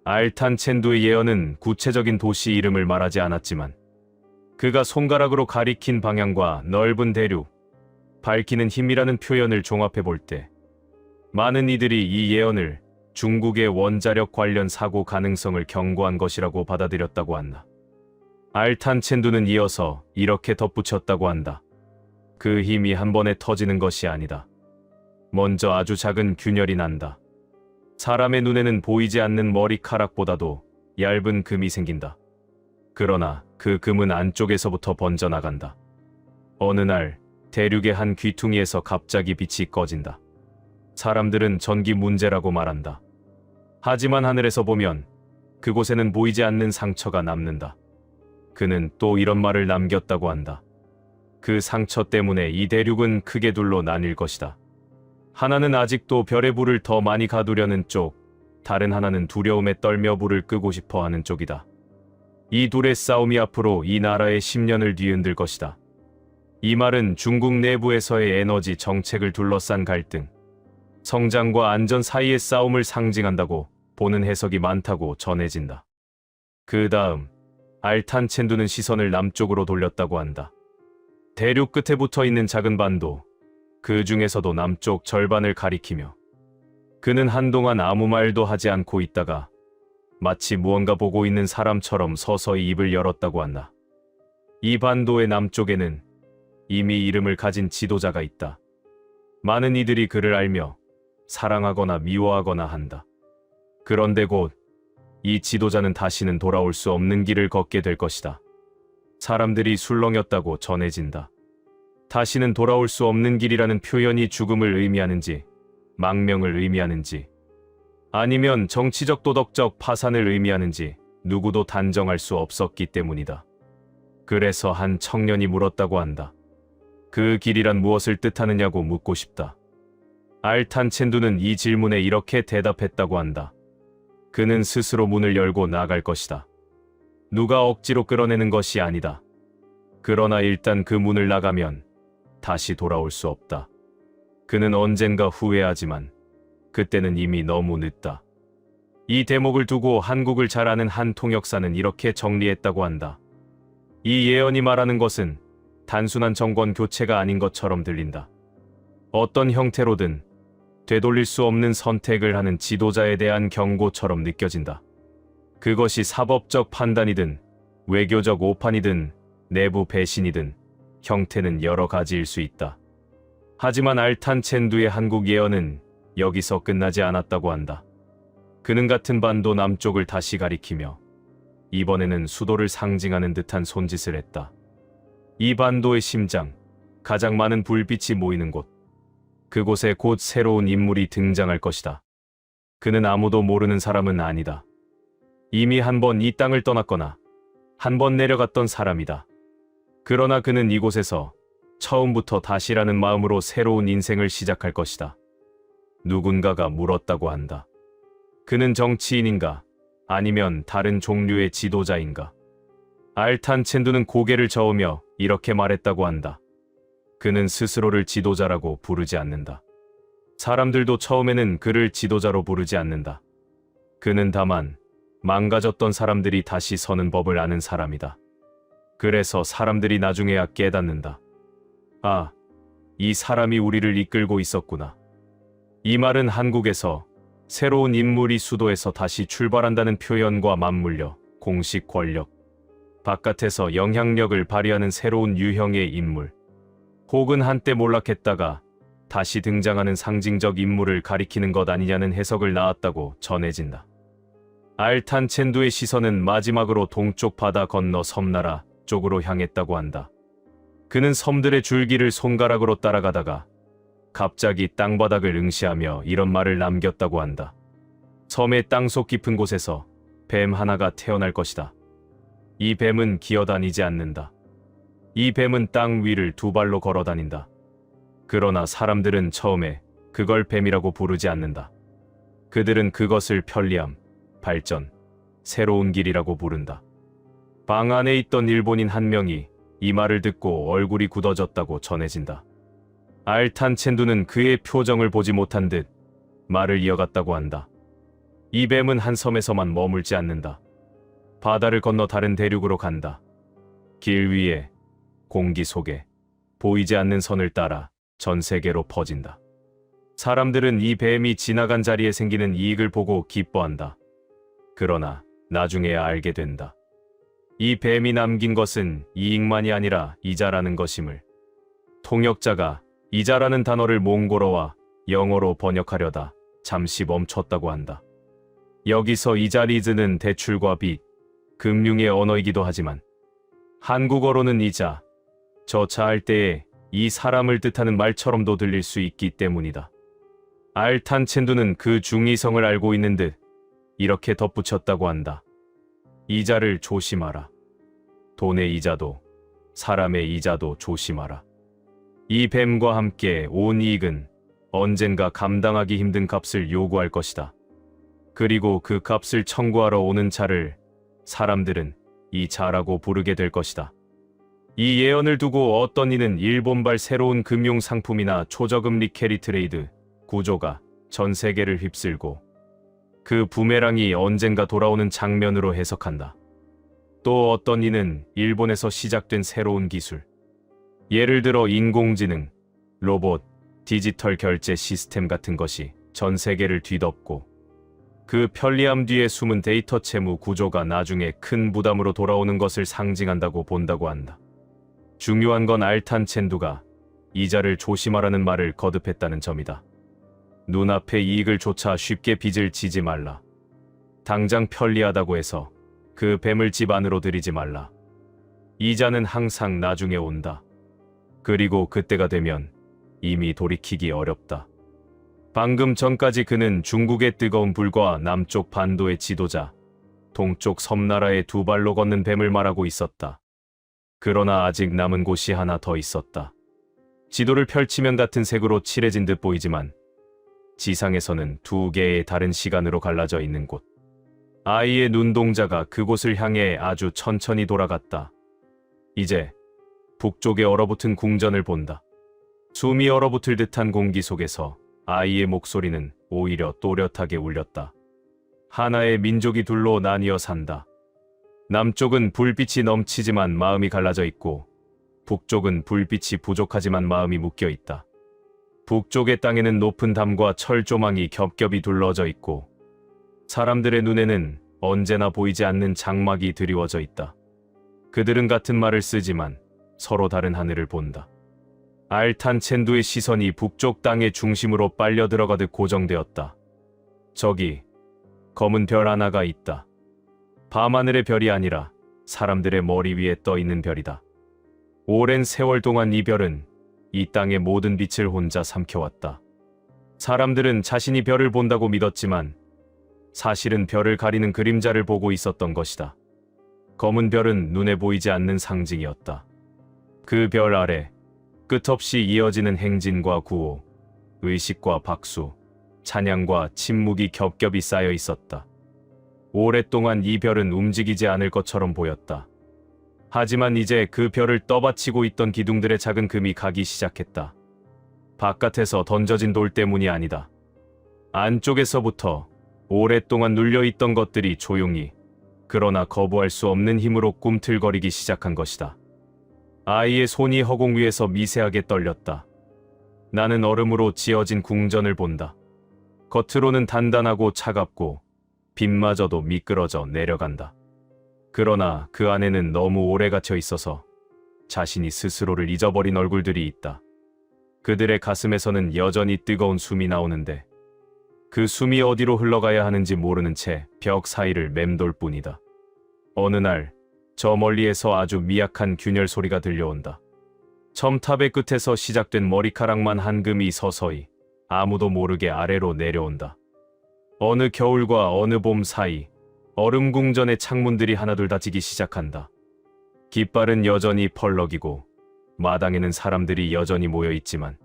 Speaker 1: 알탄 첸두의 예언은 구체적인 도시 이름을 말하지 않았지만 그가 손가락으로 가리킨 방향과 넓은 대륙, 밝히는 힘이라는 표현을 종합해 볼 때 많은 이들이 이 예언을 중국의 원자력 관련 사고 가능성을 경고한 것이라고 받아들였다고 한다. 알탄 첸두는 이어서 이렇게 덧붙였다고 한다. 그 힘이 한 번에 터지는 것이 아니다. 먼저 아주 작은 균열이 난다. 사람의 눈에는 보이지 않는 머리카락보다도 얇은 금이 생긴다. 그러나 그 금은 안쪽에서부터 번져나간다. 어느 날 대륙의 한 귀퉁이에서 갑자기 빛이 꺼진다. 사람들은 전기 문제라고 말한다. 하지만 하늘에서 보면 그곳에는 보이지 않는 상처가 남는다. 그는 또 이런 말을 남겼다고 한다. 그 상처 때문에 이 대륙은 크게 둘로 나뉠 것이다. 하나는 아직도 별의 불을 더 많이 가두려는 쪽, 다른 하나는 두려움에 떨며 불을 끄고 싶어 하는 쪽이다. 이 둘의 싸움이 앞으로 이 나라의 10년을 뒤흔들 것이다. 이 말은 중국 내부에서의 에너지 정책을 둘러싼 갈등, 성장과 안전 사이의 싸움을 상징한다고 보는 해석이 많다고 전해진다. 그 다음 알탄 첸두는 시선을 남쪽으로 돌렸다고 한다. 대륙 끝에 붙어 있는 작은 반도, 그 중에서도 남쪽 절반을 가리키며 그는 한동안 아무 말도 하지 않고 있다가 마치 무언가 보고 있는 사람처럼 서서히 입을 열었다고 한다. 이 반도의 남쪽에는 이미 이름을 가진 지도자가 있다. 많은 이들이 그를 알며 사랑하거나 미워하거나 한다. 그런데 곧 이 지도자는 다시는 돌아올 수 없는 길을 걷게 될 것이다. 사람들이 술렁였다고 전해진다. 다시는 돌아올 수 없는 길이라는 표현이 죽음을 의미하는지, 망명을 의미하는지, 아니면 정치적 도덕적 파산을 의미하는지 누구도 단정할 수 없었기 때문이다. 그래서 한 청년이 물었다고 한다. 그 길이란 무엇을 뜻하느냐고 묻고 싶다. 알탄 첸두는 이 질문에 이렇게 대답했다고 한다. 그는 스스로 문을 열고 나갈 것이다. 누가 억지로 끌어내는 것이 아니다. 그러나 일단 그 문을 나가면 다시 돌아올 수 없다. 그는 언젠가 후회하지만 그때는 이미 너무 늦다. 이 대목을 두고 한국을 잘 아는 한 통역사는 이렇게 정리했다고 한다. 이 예언이 말하는 것은 단순한 정권 교체가 아닌 것처럼 들린다. 어떤 형태로든 되돌릴 수 없는 선택을 하는 지도자에 대한 경고처럼 느껴진다. 그것이 사법적 판단이든 외교적 오판이든 내부 배신이든 형태는 여러 가지일 수 있다. 하지만 알탄 첸두의 한국 예언은 여기서 끝나지 않았다고 한다. 그는 같은 반도 남쪽을 다시 가리키며 이번에는 수도를 상징하는 듯한 손짓을 했다. 이 반도의 심장, 가장 많은 불빛이 모이는 곳, 그곳에 곧 새로운 인물이 등장할 것이다. 그는 아무도 모르는 사람은 아니다. 이미 한 번 이 땅을 떠났거나 한 번 내려갔던 사람이다. 그러나 그는 이곳에서 처음부터 다시라는 마음으로 새로운 인생을 시작할 것이다. 누군가가 물었다고 한다. 그는 정치인인가? 아니면 다른 종류의 지도자인가? 알탄 첸두는 고개를 저으며 이렇게 말했다고 한다. 그는 스스로를 지도자라고 부르지 않는다. 사람들도 처음에는 그를 지도자로 부르지 않는다. 그는 다만 망가졌던 사람들이 다시 서는 법을 아는 사람이다. 그래서 사람들이 나중에야 깨닫는다. 아, 이 사람이 우리를 이끌고 있었구나. 이 말은 한국에서 새로운 인물이 수도에서 다시 출발한다는 표현과 맞물려 공식 권력, 바깥에서 영향력을 발휘하는 새로운 유형의 인물, 혹은 한때 몰락했다가 다시 등장하는 상징적 인물을 가리키는 것 아니냐는 해석을 낳았다고 전해진다. 알탄 첸두의 시선은 마지막으로 동쪽 바다 건너 섬나라 쪽으로 향했다고 한다. 그는 섬들의 줄기를 손가락으로 따라가다가 갑자기 땅바닥을 응시하며 이런 말을 남겼다고 한다. 섬의 땅속 깊은 곳에서 뱀 하나가 태어날 것이다. 이 뱀은 기어다니지 않는다. 이 뱀은 땅 위를 두 발로 걸어다닌다. 그러나 사람들은 처음에 그걸 뱀이라고 부르지 않는다. 그들은 그것을 편리함, 발전, 새로운 길이라고 부른다. 방 안에 있던 일본인 한 명이 이 말을 듣고 얼굴이 굳어졌다고 전해진다. 알탄 첸두는 그의 표정을 보지 못한 듯 말을 이어갔다고 한다. 이 뱀은 한 섬에서만 머물지 않는다. 바다를 건너 다른 대륙으로 간다. 길 위에, 공기 속에, 보이지 않는 선을 따라 전 세계로 퍼진다. 사람들은 이 뱀이 지나간 자리에 생기는 이익을 보고 기뻐한다. 그러나 나중에야 알게 된다. 이 뱀이 남긴 것은 이익만이 아니라 이자라는 것임을. 통역자가 이자라는 단어를 몽골어와 영어로 번역하려다 잠시 멈췄다고 한다. 여기서 이자리즈는 대출과 빚, 금융의 언어이기도 하지만 한국어로는 이자, 저차할 때에 이 사람을 뜻하는 말처럼도 들릴 수 있기 때문이다. 알탄 첸두는 그 중의성을 알고 있는 듯 이렇게 덧붙였다고 한다. 이자를 조심하라. 돈의 이자도 사람의 이자도 조심하라. 이 뱀과 함께 온 이익은 언젠가 감당하기 힘든 값을 요구할 것이다. 그리고 그 값을 청구하러 오는 자를 사람들은 이 자라고 부르게 될 것이다. 이 예언을 두고 어떤 이는 일본발 새로운 금융 상품이나 초저금리 캐리 트레이드 구조가 전 세계를 휩쓸고 그 부메랑이 언젠가 돌아오는 장면으로 해석한다. 또 어떤 이는 일본에서 시작된 새로운 기술, 예를 들어 인공지능, 로봇, 디지털 결제 시스템 같은 것이 전 세계를 뒤덮고 그 편리함 뒤에 숨은 데이터 채무 구조가 나중에 큰 부담으로 돌아오는 것을 상징한다고 본다고 한다. 중요한 건 알탄 첸두가 이자를 조심하라는 말을 거듭했다는 점이다. 눈앞의 이익을 쫓아 쉽게 빚을 지지 말라. 당장 편리하다고 해서 그 뱀을 집 안으로 들이지 말라. 이자는 항상 나중에 온다. 그리고 그때가 되면 이미 돌이키기 어렵다. 방금 전까지 그는 중국의 뜨거운 불과 남쪽 반도의 지도자, 동쪽 섬나라의 두 발로 걷는 뱀을 말하고 있었다. 그러나 아직 남은 곳이 하나 더 있었다. 지도를 펼치면 같은 색으로 칠해진 듯 보이지만 지상에서는 두 개의 다른 시간으로 갈라져 있는 곳. 아이의 눈동자가 그곳을 향해 아주 천천히 돌아갔다. 이제 북쪽에 얼어붙은 궁전을 본다. 숨이 얼어붙을 듯한 공기 속에서 아이의 목소리는 오히려 또렷하게 울렸다. 하나의 민족이 둘로 나뉘어 산다. 남쪽은 불빛이 넘치지만 마음이 갈라져 있고 북쪽은 불빛이 부족하지만 마음이 묶여 있다. 북쪽의 땅에는 높은 담과 철조망이 겹겹이 둘러져 있고 사람들의 눈에는 언제나 보이지 않는 장막이 드리워져 있다. 그들은 같은 말을 쓰지만 서로 다른 하늘을 본다. 알탄 첸두의 시선이 북쪽 땅의 중심으로 빨려 들어가듯 고정되었다. 저기 검은 별 하나가 있다. 밤하늘의 별이 아니라 사람들의 머리 위에 떠 있는 별이다. 오랜 세월 동안 이 별은 이 땅의 모든 빛을 혼자 삼켜왔다. 사람들은 자신이 별을 본다고 믿었지만 사실은 별을 가리는 그림자를 보고 있었던 것이다. 검은 별은 눈에 보이지 않는 상징이었다. 그 별 아래 끝없이 이어지는 행진과 구호, 의식과 박수, 찬양과 침묵이 겹겹이 쌓여 있었다. 오랫동안 이 별은 움직이지 않을 것처럼 보였다. 하지만 이제 그 별을 떠받치고 있던 기둥들의 작은 금이 가기 시작했다. 바깥에서 던져진 돌 때문이 아니다. 안쪽에서부터 오랫동안 눌려있던 것들이 조용히, 그러나 거부할 수 없는 힘으로 꿈틀거리기 시작한 것이다. 아이의 손이 허공 위에서 미세하게 떨렸다. 나는 얼음으로 지어진 궁전을 본다. 겉으로는 단단하고 차갑고 빛마저도 미끄러져 내려간다. 그러나 그 안에는 너무 오래 갇혀 있어서 자신이 스스로를 잊어버린 얼굴들이 있다. 그들의 가슴에서는 여전히 뜨거운 숨이 나오는데 그 숨이 어디로 흘러가야 하는지 모르는 채 벽 사이를 맴돌 뿐이다. 어느 날 저 멀리에서 아주 미약한 균열 소리가 들려온다. 첨탑의 끝에서 시작된 머리카락만 한 금이 서서히 아무도 모르게 아래로 내려온다. 어느 겨울과 어느 봄 사이 얼음궁전의 창문들이 하나둘 닫히기 시작한다. 깃발은 여전히 펄럭이고 마당에는 사람들이 여전히 모여 있지만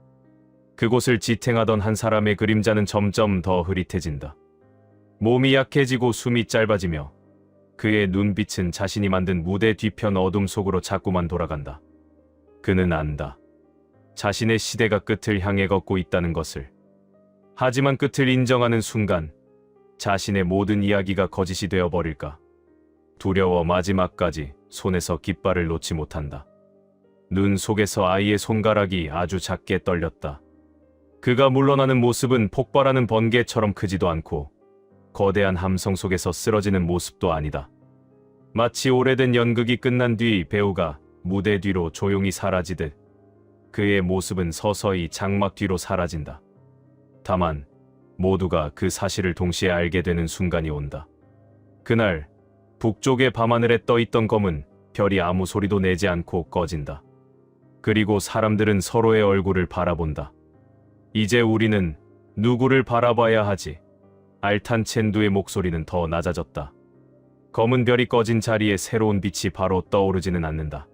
Speaker 1: 그곳을 지탱하던 한 사람의 그림자는 점점 더 흐릿해진다. 몸이 약해지고 숨이 짧아지며 그의 눈빛은 자신이 만든 무대 뒤편 어둠 속으로 자꾸만 돌아간다. 그는 안다. 자신의 시대가 끝을 향해 걷고 있다는 것을. 하지만 끝을 인정하는 순간 자신의 모든 이야기가 거짓이 되어버릴까. 두려워 마지막까지 손에서 깃발을 놓지 못한다. 눈 속에서 아이의 손가락이 아주 작게 떨렸다. 그가 물러나는 모습은 폭발하는 번개처럼 크지도 않고 거대한 함성 속에서 쓰러지는 모습도 아니다. 마치 오래된 연극이 끝난 뒤 배우가 무대 뒤로 조용히 사라지듯 그의 모습은 서서히 장막 뒤로 사라진다. 다만 모두가 그 사실을 동시에 알게 되는 순간이 온다. 그날 북쪽의 밤하늘에 떠있던 검은 별이 아무 소리도 내지 않고 꺼진다. 그리고 사람들은 서로의 얼굴을 바라본다. 이제 우리는 누구를 바라봐야 하지? 알탄 첸두의 목소리는 더 낮아졌다. 검은 별이 꺼진 자리에 새로운 빛이 바로 떠오르지는 않는다.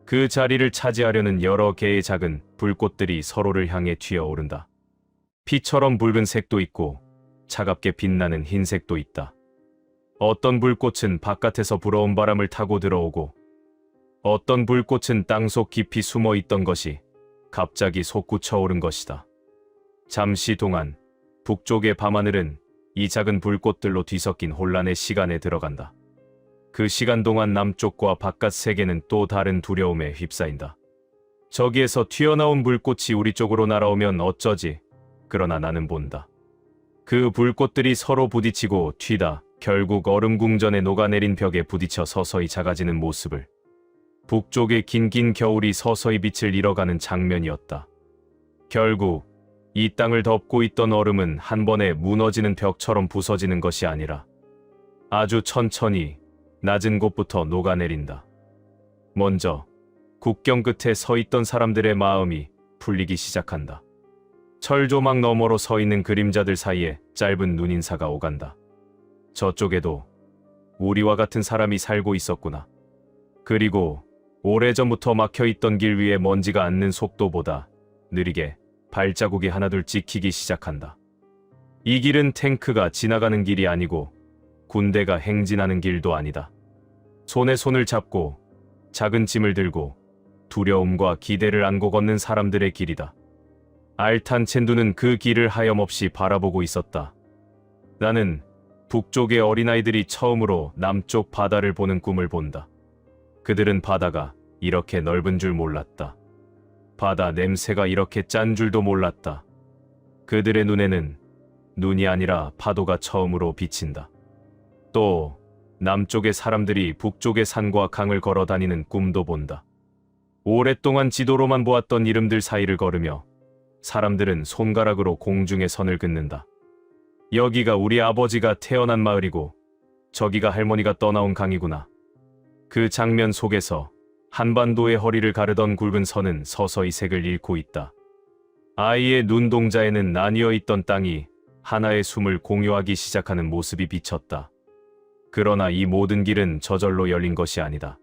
Speaker 1: 그 자리를 차지하려는 여러 개의 작은 불꽃들이 서로를 향해 튀어오른다. 피처럼 붉은 색도 있고 차갑게 빛나는 흰색도 있다. 어떤 불꽃은 바깥에서 불어온 바람을 타고 들어오고 어떤 불꽃은 땅속 깊이 숨어 있던 것이 갑자기 솟구쳐 오른 것이다. 잠시 동안 북쪽의 밤하늘은 이 작은 불꽃들로 뒤섞인 혼란의 시간에 들어간다. 그 시간 동안 남쪽과 바깥 세계는 또 다른 두려움에 휩싸인다. 저기에서 튀어나온 불꽃이 우리 쪽으로 날아오면 어쩌지? 그러나 나는 본다. 그 불꽃들이 서로 부딪히고 튀다 결국 얼음궁전에 녹아내린 벽에 부딪혀 서서히 작아지는 모습을. 북쪽의 긴긴 겨울이 서서히 빛을 잃어가는 장면이었다. 결국 이 땅을 덮고 있던 얼음은 한 번에 무너지는 벽처럼 부서지는 것이 아니라 아주 천천히 낮은 곳부터 녹아내린다. 먼저 국경 끝에 서 있던 사람들의 마음이 풀리기 시작한다. 철조망 너머로 서 있는 그림자들 사이에 짧은 눈인사가 오간다. 저쪽에도 우리와 같은 사람이 살고 있었구나. 그리고 오래전부터 막혀있던 길 위에 먼지가 앉는 속도보다 느리게 발자국이 하나둘 찍히기 시작한다. 이 길은 탱크가 지나가는 길이 아니고 군대가 행진하는 길도 아니다. 손에 손을 잡고 작은 짐을 들고 두려움과 기대를 안고 걷는 사람들의 길이다. 알탄 첸두는 그 길을 하염없이 바라보고 있었다. 나는 북쪽의 어린아이들이 처음으로 남쪽 바다를 보는 꿈을 본다. 그들은 바다가 이렇게 넓은 줄 몰랐다. 바다 냄새가 이렇게 짠 줄도 몰랐다. 그들의 눈에는 눈이 아니라 파도가 처음으로 비친다. 또 남쪽의 사람들이 북쪽의 산과 강을 걸어 다니는 꿈도 본다. 오랫동안 지도로만 보았던 이름들 사이를 걸으며 사람들은 손가락으로 공중에 선을 긋는다. 여기가 우리 아버지가 태어난 마을이고 저기가 할머니가 떠나온 강이구나. 그 장면 속에서 한반도의 허리를 가르던 굵은 선은 서서히 색을 잃고 있다. 아이의 눈동자에는 나뉘어 있던 땅이 하나의 숨을 공유하기 시작하는 모습이 비쳤다. 그러나 이 모든 길은 저절로 열린 것이 아니다.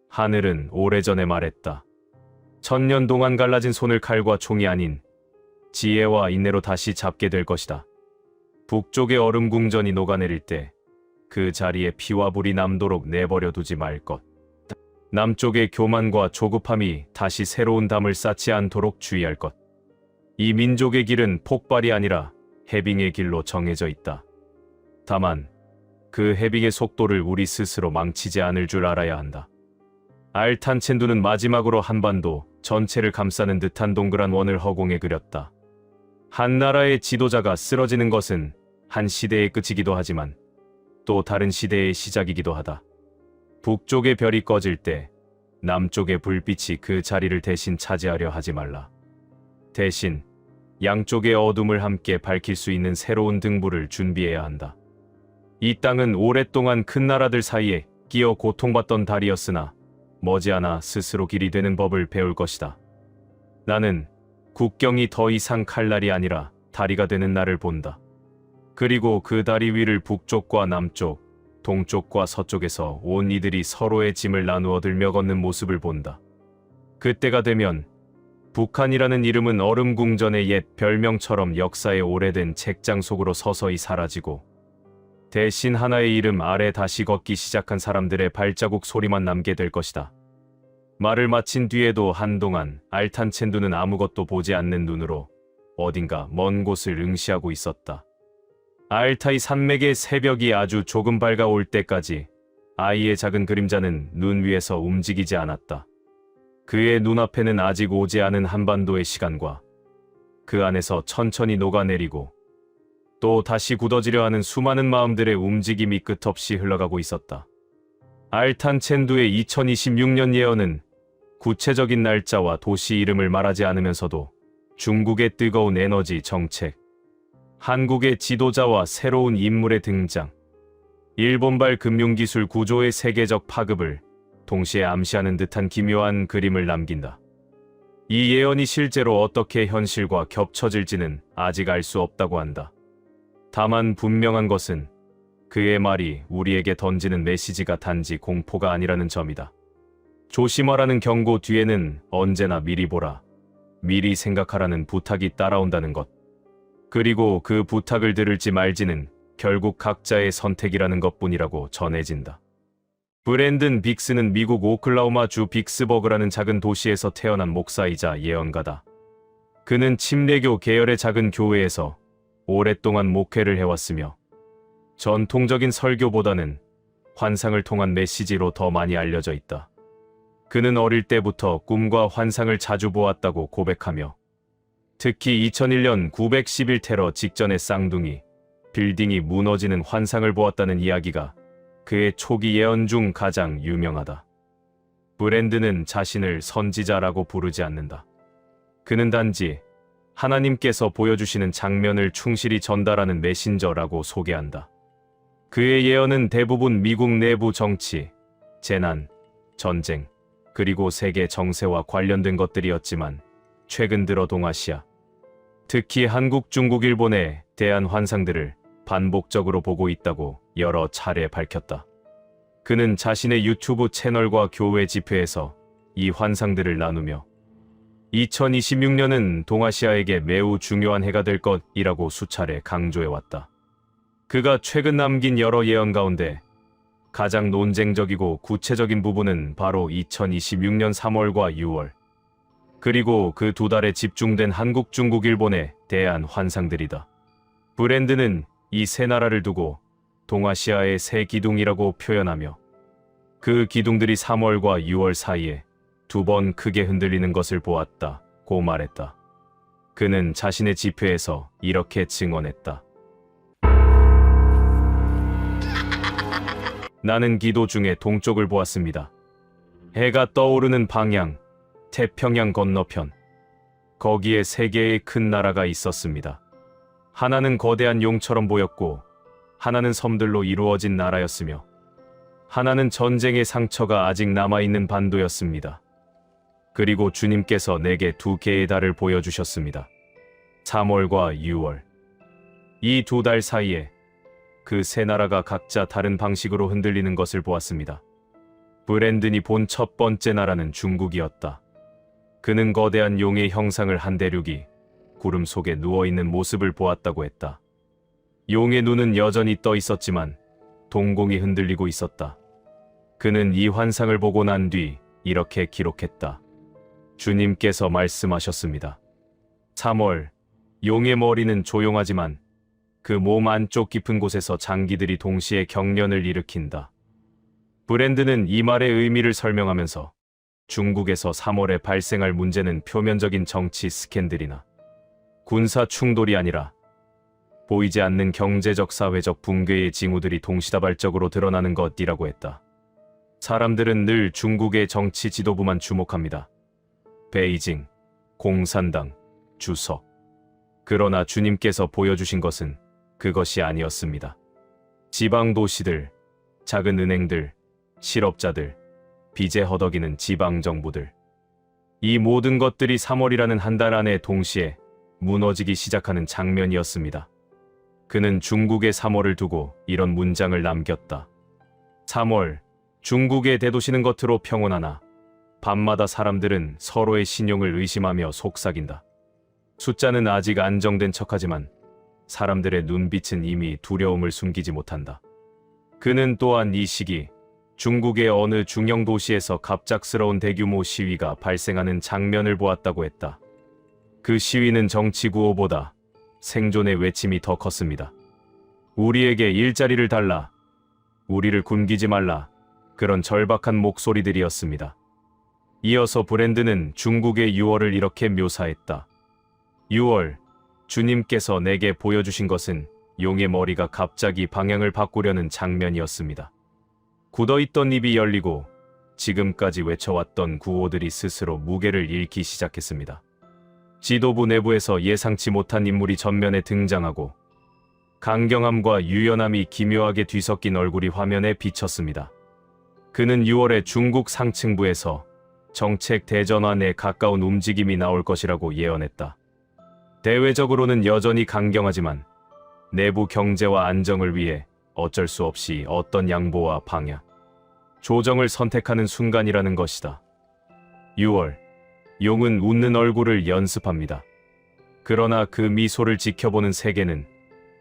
Speaker 1: 하늘은 오래전에 말했다. 1000년 동안 갈라진 손을 칼과 총이 아닌 지혜와 인내로 다시 잡게 될 것이다. 북쪽의 얼음궁전이 녹아내릴 때 그 자리에 피와 불이 남도록 내버려 두지 말 것. 남쪽의 교만과 조급함이 다시 새로운 담을 쌓지 않도록 주의할 것. 이 민족의 길은 폭발이 아니라 해빙의 길로 정해져 있다. 다만 그 해빙의 속도를 우리 스스로 망치지 않을 줄 알아야 한다. 알탄 첸두는 마지막으로 한반도 전체를 감싸는 듯한 동그란 원을 허공에 그렸다. 한 나라의 지도자가 쓰러지는 것은 한 시대의 끝이기도 하지만 또 다른 시대의 시작이기도 하다. 북쪽의 별이 꺼질 때 남쪽의 불빛이 그 자리를 대신 차지하려 하지 말라. 대신 양쪽의 어둠을 함께 밝힐 수 있는 새로운 등불을 준비해야 한다. 이 땅은 오랫동안 큰 나라들 사이에 끼어 고통받던 달이었으나 머지않아 스스로 길이 되는 법을 배울 것이다. 나는 국경이 더 이상 칼날이 아니라 다리가 되는 날을 본다. 그리고 그 다리 위를 북쪽과 남쪽, 동쪽과 서쪽에서 온 이들이 서로의 짐을 나누어 들며 걷는 모습을 본다. 그때가 되면 북한이라는 이름은 얼음궁전의 옛 별명처럼 역사의 오래된 책장 속으로 서서히 사라지고 대신 하나의 이름 아래 다시 걷기 시작한 사람들의 발자국 소리만 남게 될 것이다. 말을 마친 뒤에도 한동안 알탄첸두는 아무것도 보지 않는 눈으로 어딘가 먼 곳을 응시하고 있었다. 알타이 산맥의 새벽이 아주 조금 밝아올 때까지 아이의 작은 그림자는 눈 위에서 움직이지 않았다. 그의 눈앞에는 아직 오지 않은 한반도의 시간과 그 안에서 천천히 녹아내리고 또 다시 굳어지려 하는 수많은 마음들의 움직임이 끝없이 흘러가고 있었다. 알탄첸두의 2026년 예언은 구체적인 날짜와 도시 이름을 말하지 않으면서도 중국의 뜨거운 에너지 정책, 한국의 지도자와 새로운 인물의 등장, 일본발 금융기술 구조의 세계적 파급을 동시에 암시하는 듯한 기묘한 그림을 남긴다. 이 예언이 실제로 어떻게 현실과 겹쳐질지는 아직 알 수 없다고 한다. 다만 분명한 것은 그의 말이 우리에게 던지는 메시지가 단지 공포가 아니라는 점이다. 조심하라는 경고 뒤에는 언제나 미리 보라, 미리 생각하라는 부탁이 따라온다는 것. 그리고 그 부탁을 들을지 말지는 결국 각자의 선택이라는 것뿐이라고 전해진다. 브랜든 빅스는 미국 오클라호마 주 빅스버그라는 작은 도시에서 태어난 목사이자 예언가다. 그는 침례교 계열의 작은 교회에서 오랫동안 목회를 해왔으며 전통적인 설교보다는 환상을 통한 메시지로 더 많이 알려져 있다. 그는 어릴 때부터 꿈과 환상을 자주 보았다고 고백하며 특히 2001년 911 테러 직전의 쌍둥이 빌딩이 무너지는 환상을 보았다는 이야기가 그의 초기 예언 중 가장 유명하다. 브랜드는 자신을 선지자라고 부르지 않는다. 그는 단지 하나님께서 보여주시는 장면을 충실히 전달하는 메신저라고 소개한다. 그의 예언은 대부분 미국 내부 정치, 재난, 전쟁, 그리고 세계 정세와 관련된 것들이었지만 최근 들어 동아시아, 특히 한국, 중국, 일본에 대한 환상들을 반복적으로 보고 있다고 여러 차례 밝혔다. 그는 자신의 유튜브 채널과 교회 집회에서 이 환상들을 나누며 2026년은 동아시아에게 매우 중요한 해가 될 것이라고 수차례 강조해왔다. 그가 최근 남긴 여러 예언 가운데 가장 논쟁적이고 구체적인 부분은 바로 2026년 3월과 6월, 그리고 그 두 달에 집중된 한국, 중국, 일본에 대한 환상들이다. 브랜드는 이 세 나라를 두고 동아시아의 새 기둥이라고 표현하며 그 기둥들이 3월과 6월 사이에 두 번 크게 흔들리는 것을 보았다고 말했다. 그는 자신의 집회에서 이렇게 증언했다. 나는 기도 중에 동쪽을 보았습니다. 해가 떠오르는 방향, 태평양 건너편. 거기에 세 개의 큰 나라가 있었습니다. 하나는 거대한 용처럼 보였고, 하나는 섬들로 이루어진 나라였으며, 하나는 전쟁의 상처가 아직 남아있는 반도였습니다. 그리고 주님께서 내게 두 개의 달을 보여주셨습니다. 3월과 6월. 이 두 달 사이에 그 세 나라가 각자 다른 방식으로 흔들리는 것을 보았습니다. 브랜든이 본 첫 번째 나라는 중국이었다. 그는 거대한 용의 형상을 한 대륙이 구름 속에 누워있는 모습을 보았다고 했다. 용의 눈은 여전히 떠 있었지만 동공이 흔들리고 있었다. 그는 이 환상을 보고 난 뒤 이렇게 기록했다. 주님께서 말씀하셨습니다. 3월, 용의 머리는 조용하지만 그 몸 안쪽 깊은 곳에서 장기들이 동시에 경련을 일으킨다. 브랜드는 이 말의 의미를 설명하면서 중국에서 3월에 발생할 문제는 표면적인 정치 스캔들이나 군사 충돌이 아니라 보이지 않는 경제적 사회적 붕괴의 징후들이 동시다발적으로 드러나는 것이라고 했다. 사람들은 늘 중국의 정치 지도부만 주목합니다. 베이징, 공산당, 주석. 그러나 주님께서 보여주신 것은 그것이 아니었습니다. 지방 도시들, 작은 은행들, 실업자들, 빚에 허덕이는 지방정부들. 이 모든 것들이 3월이라는 한 달 안에 동시에 무너지기 시작하는 장면이었습니다. 그는 중국의 3월을 두고 이런 문장을 남겼다. 3월, 중국의 대도시는 겉으로 평온하나 밤마다 사람들은 서로의 신용을 의심하며 속삭인다. 숫자는 아직 안정된 척하지만 사람들의 눈빛은 이미 두려움을 숨기지 못한다. 그는 또한 이 시기 중국의 어느 중형 도시에서 갑작스러운 대규모 시위가 발생하는 장면을 보았다고 했다. 그 시위는 정치 구호보다 생존의 외침이 더 컸습니다. 우리에게 일자리를 달라, 우리를 굶기지 말라, 그런 절박한 목소리들이었습니다. 이어서 브랜드는 중국의 6월을 이렇게 묘사했다. 6월, 주님께서 내게 보여주신 것은 용의 머리가 갑자기 방향을 바꾸려는 장면이었습니다. 굳어있던 입이 열리고 지금까지 외쳐왔던 구호들이 스스로 무게를 잃기 시작했습니다. 지도부 내부에서 예상치 못한 인물이 전면에 등장하고 강경함과 유연함이 기묘하게 뒤섞인 얼굴이 화면에 비쳤습니다. 그는 6월에 중국 상층부에서 정책 대전환에 가까운 움직임이 나올 것이라고 예언했다. 대외적으로는 여전히 강경하지만 내부 경제와 안정을 위해 어쩔 수 없이 어떤 양보와 방향, 조정을 선택하는 순간이라는 것이다. 6월, 용은 웃는 얼굴을 연습합니다. 그러나 그 미소를 지켜보는 세계는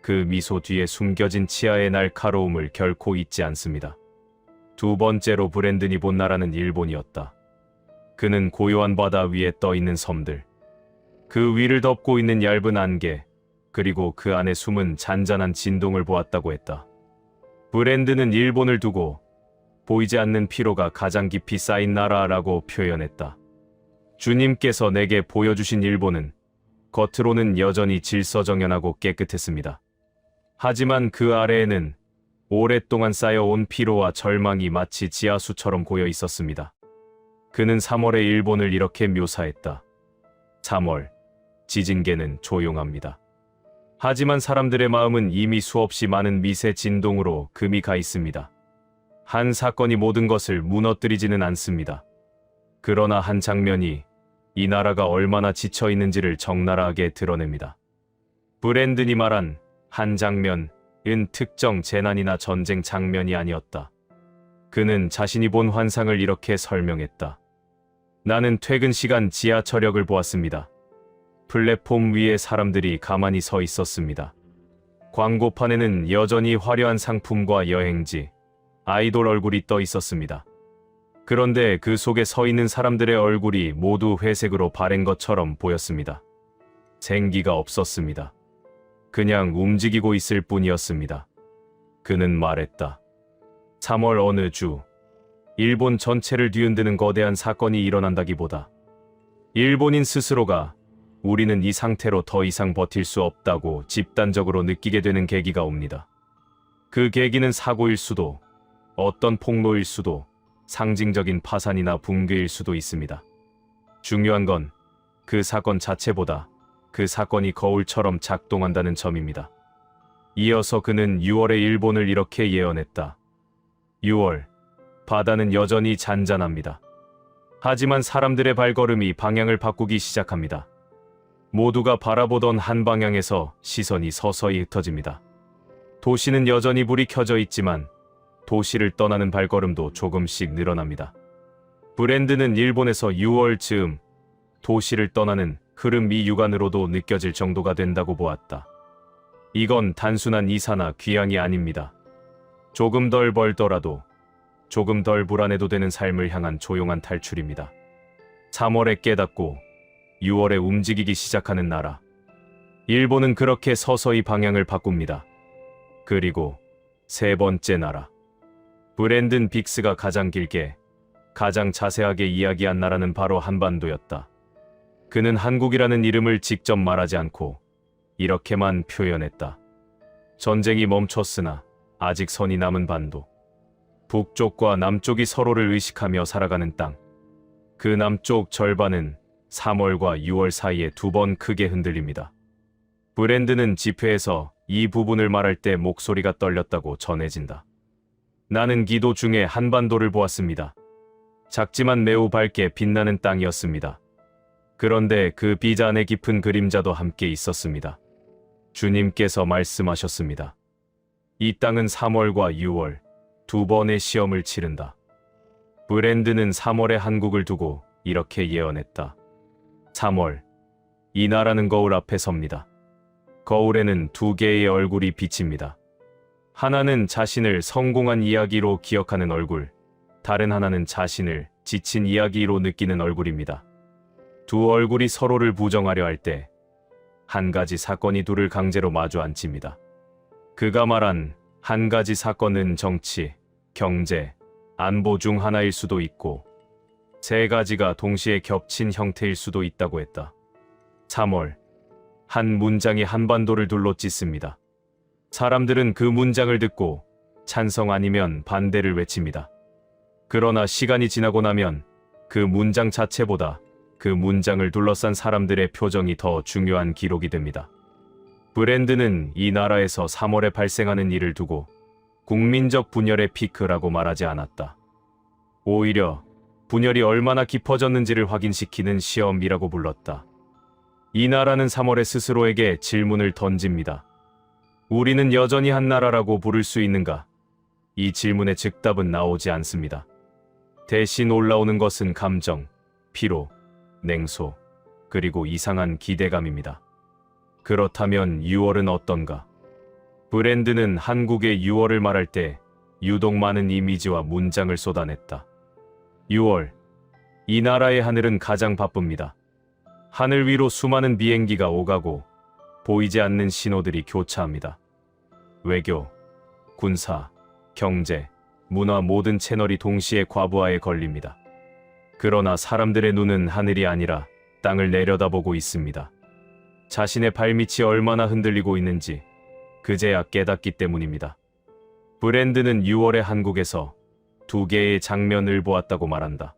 Speaker 1: 그 미소 뒤에 숨겨진 치아의 날카로움을 결코 잊지 않습니다. 두 번째로 브랜든이 본 나라는 일본이었다. 그는 고요한 바다 위에 떠있는 섬들, 그 위를 덮고 있는 얇은 안개, 그리고 그 안에 숨은 잔잔한 진동을 보았다고 했다. 브랜드는 일본을 두고 보이지 않는 피로가 가장 깊이 쌓인 나라라고 표현했다. 주님께서 내게 보여주신 일본은 겉으로는 여전히 질서정연하고 깨끗했습니다. 하지만 그 아래에는 오랫동안 쌓여온 피로와 절망이 마치 지하수처럼 고여 있었습니다. 그는 3월의 일본을 이렇게 묘사했다. 3월, 지진계는 조용합니다. 하지만 사람들의 마음은 이미 수없이 많은 미세 진동으로 금이 가 있습니다. 한 사건이 모든 것을 무너뜨리지는 않습니다. 그러나 한 장면이 이 나라가 얼마나 지쳐 있는지를 적나라하게 드러냅니다. 브랜든이 말한 한 장면은 특정 재난이나 전쟁 장면이 아니었다. 그는 자신이 본 환상을 이렇게 설명했다. 나는 퇴근 시간 지하철역을 보았습니다. 플랫폼 위에 사람들이 가만히 서 있었습니다. 광고판에는 여전히 화려한 상품과 여행지, 아이돌 얼굴이 떠 있었습니다. 그런데 그 속에 서 있는 사람들의 얼굴이 모두 회색으로 바랜 것처럼 보였습니다. 생기가 없었습니다. 그냥 움직이고 있을 뿐이었습니다. 그는 말했다. 3월 어느 주, 일본 전체를 뒤흔드는 거대한 사건이 일어난다기보다 일본인 스스로가 우리는 이 상태로 더 이상 버틸 수 없다고 집단적으로 느끼게 되는 계기가 옵니다. 그 계기는 사고일 수도, 어떤 폭로일 수도, 상징적인 파산이나 붕괴일 수도 있습니다. 중요한 건 그 사건 자체보다 그 사건이 거울처럼 작동한다는 점입니다. 이어서 그는 6월의 일본을 이렇게 예언했다. 6월, 바다는 여전히 잔잔합니다. 하지만 사람들의 발걸음이 방향을 바꾸기 시작합니다. 모두가 바라보던 한 방향에서 시선이 서서히 흩어집니다. 도시는 여전히 불이 켜져 있지만 도시를 떠나는 발걸음도 조금씩 늘어납니다. 브랜드는 일본에서 6월 즈음 도시를 떠나는 흐름이 육안으로도 느껴질 정도가 된다고 보았다. 이건 단순한 이사나 귀향이 아닙니다. 조금 덜 벌더라도 조금 덜 불안해도 되는 삶을 향한 조용한 탈출입니다. 3월에 깨닫고 6월에 움직이기 시작하는 나라. 일본은 그렇게 서서히 방향을 바꿉니다. 그리고 세 번째 나라. 브랜든 빅스가 가장 길게, 가장 자세하게 이야기한 나라는 바로 한반도였다. 그는 한국이라는 이름을 직접 말하지 않고 이렇게만 표현했다. 전쟁이 멈췄으나 아직 선이 남은 반도. 북쪽과 남쪽이 서로를 의식하며 살아가는 땅. 그 남쪽 절반은 3월과 6월 사이에 2번 크게 흔들립니다. 브랜드는 집회에서 이 부분을 말할 때 목소리가 떨렸다고 전해진다. 나는 기도 중에 한반도를 보았습니다. 작지만 매우 밝게 빛나는 땅이었습니다. 그런데 그 비잔의 깊은 그림자도 함께 있었습니다. 주님께서 말씀하셨습니다. 이 땅은 3월과 6월 두 번의 시험을 치른다. 브랜드는 3월에 한국을 두고 이렇게 예언했다. 3월, 이 나라는 거울 앞에 섭니다. 거울에는 두 개의 얼굴이 비칩니다. 하나는 자신을 성공한 이야기로 기억하는 얼굴, 다른 하나는 자신을 지친 이야기로 느끼는 얼굴입니다. 두 얼굴이 서로를 부정하려 할 때 한 가지 사건이 둘을 강제로 마주 앉힙니다. 그가 말한 한 가지 사건은 정치, 경제, 안보 중 하나일 수도 있고 세 가지가 동시에 겹친 형태일 수도 있다고 했다. 3월, 한 문장이 한반도를 둘러 찢습니다. 사람들은 그 문장을 듣고 찬성 아니면 반대를 외칩니다. 그러나 시간이 지나고 나면 그 문장 자체보다 그 문장을 둘러싼 사람들의 표정이 더 중요한 기록이 됩니다. 브랜드는 이 나라에서 3월에 발생하는 일을 두고 국민적 분열의 피크라고 말하지 않았다. 오히려 분열이 얼마나 깊어졌는지를 확인시키는 시험이라고 불렀다. 이 나라는 3월에 스스로에게 질문을 던집니다. 우리는 여전히 한 나라라고 부를 수 있는가? 이 질문의 즉답은 나오지 않습니다. 대신 올라오는 것은 감정, 피로, 냉소, 그리고 이상한 기대감입니다. 그렇다면 6월은 어떤가? 브랜드는 한국의 6월을 말할 때 유독 많은 이미지와 문장을 쏟아냈다. 6월, 이 나라의 하늘은 가장 바쁩니다. 하늘 위로 수많은 비행기가 오가고 보이지 않는 신호들이 교차합니다. 외교, 군사, 경제, 문화 모든 채널이 동시에 과부하에 걸립니다. 그러나 사람들의 눈은 하늘이 아니라 땅을 내려다보고 있습니다. 자신의 발밑이 얼마나 흔들리고 있는지 그제야 깨닫기 때문입니다. 브랜드는 6월의 한국에서 두 개의 장면을 보았다고 말한다.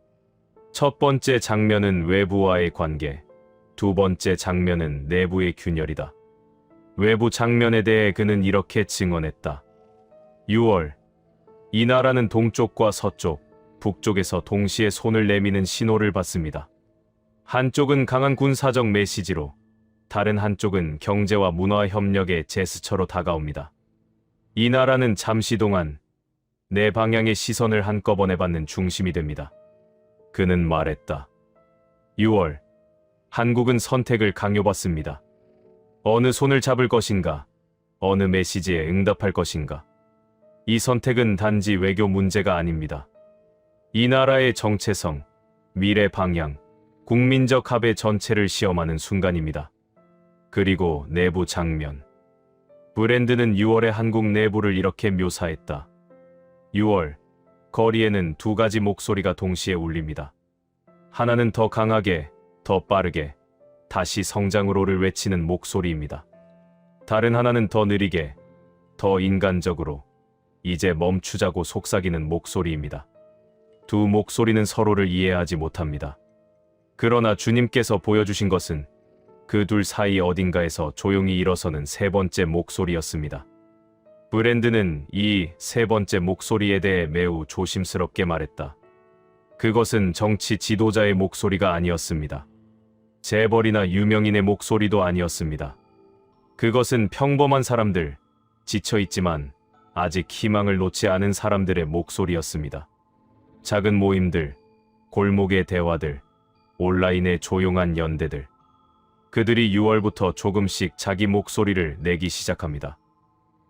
Speaker 1: 첫 번째 장면은 외부와의 관계, 두 번째 장면은 내부의 균열이다. 외부 장면에 대해 그는 이렇게 증언했다. 6월, 이 나라는 동쪽과 서쪽, 북쪽에서 동시에 손을 내미는 신호를 받습니다. 한쪽은 강한 군사적 메시지로, 다른 한쪽은 경제와 문화 협력의 제스처로 다가옵니다. 이 나라는 잠시 동안 내 방향의 시선을 한꺼번에 받는 중심이 됩니다. 그는 말했다. 6월, 한국은 선택을 강요받습니다. 어느 손을 잡을 것인가, 어느 메시지에 응답할 것인가. 이 선택은 단지 외교 문제가 아닙니다. 이 나라의 정체성, 미래 방향, 국민적 합의 전체를 시험하는 순간입니다. 그리고 내부 장면. 브랜드는 6월의 한국 내부를 이렇게 묘사했다. 6월, 거리에는 두 가지 목소리가 동시에 울립니다. 하나는 더 강하게, 더 빠르게, 다시 성장으로를 외치는 목소리입니다. 다른 하나는 더 느리게, 더 인간적으로, 이제 멈추자고 속삭이는 목소리입니다. 두 목소리는 서로를 이해하지 못합니다. 그러나 주님께서 보여주신 것은 그 둘 사이 어딘가에서 조용히 일어서는 세 번째 목소리였습니다. 브랜드는 이 세 번째 목소리에 대해 매우 조심스럽게 말했다. 그것은 정치 지도자의 목소리가 아니었습니다. 재벌이나 유명인의 목소리도 아니었습니다. 그것은 평범한 사람들, 지쳐있지만 아직 희망을 놓지 않은 사람들의 목소리였습니다. 작은 모임들, 골목의 대화들, 온라인의 조용한 연대들. 그들이 6월부터 조금씩 자기 목소리를 내기 시작합니다.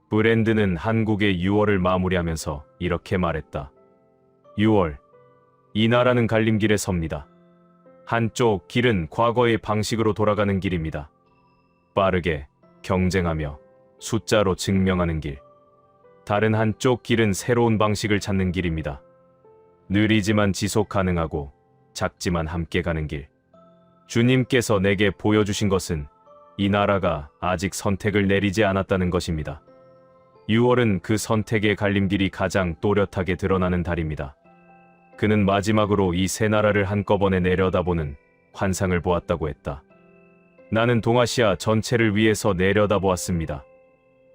Speaker 1: 브랜드는 한국의 6월을 마무리하면서 이렇게 말했다. 6월, 이 나라는 갈림길에 섭니다. 한쪽 길은 과거의 방식으로 돌아가는 길입니다. 빠르게, 경쟁하며 숫자로 증명하는 길. 다른 한쪽 길은 새로운 방식을 찾는 길입니다. 느리지만 지속 가능하고 작지만 함께 가는 길. 주님께서 내게 보여주신 것은 이 나라가 아직 선택을 내리지 않았다는 것입니다. 6월은 그 선택의 갈림길이 가장 또렷하게 드러나는 달입니다. 그는 마지막으로 이 세 나라를 한꺼번에 내려다보는 환상을 보았다고 했다. 나는 동아시아 전체를 위해서 내려다보았습니다.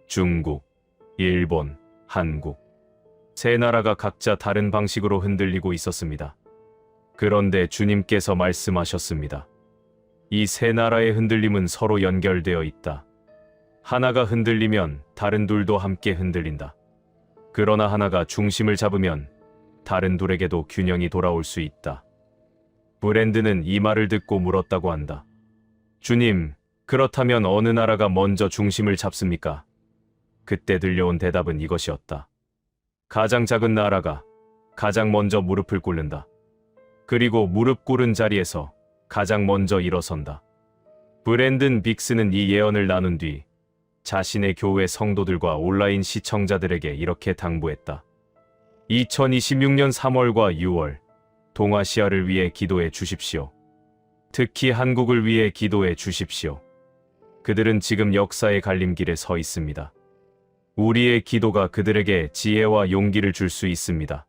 Speaker 1: 중국, 일본, 한국. 세 나라가 각자 다른 방식으로 흔들리고 있었습니다. 그런데 주님께서 말씀하셨습니다. 이 세 나라의 흔들림은 서로 연결되어 있다. 하나가 흔들리면 다른 둘도 함께 흔들린다. 그러나 하나가 중심을 잡으면 다른 둘에게도 균형이 돌아올 수 있다. 브랜드는 이 말을 듣고 물었다고 한다. 주님, 그렇다면 어느 나라가 먼저 중심을 잡습니까? 그때 들려온 대답은 이것이었다. 가장 작은 나라가 가장 먼저 무릎을 꿇는다. 그리고 무릎 꿇은 자리에서 가장 먼저 일어선다. 브랜든 빅스는 이 예언을 나눈 뒤 자신의 교회 성도들과 온라인 시청자들에게 이렇게 당부했다. 2026년 3월과 6월, 동아시아를 위해 기도해 주십시오. 특히 한국을 위해 기도해 주십시오. 그들은 지금 역사의 갈림길에 서 있습니다. 우리의 기도가 그들에게 지혜와 용기를 줄 수 있습니다.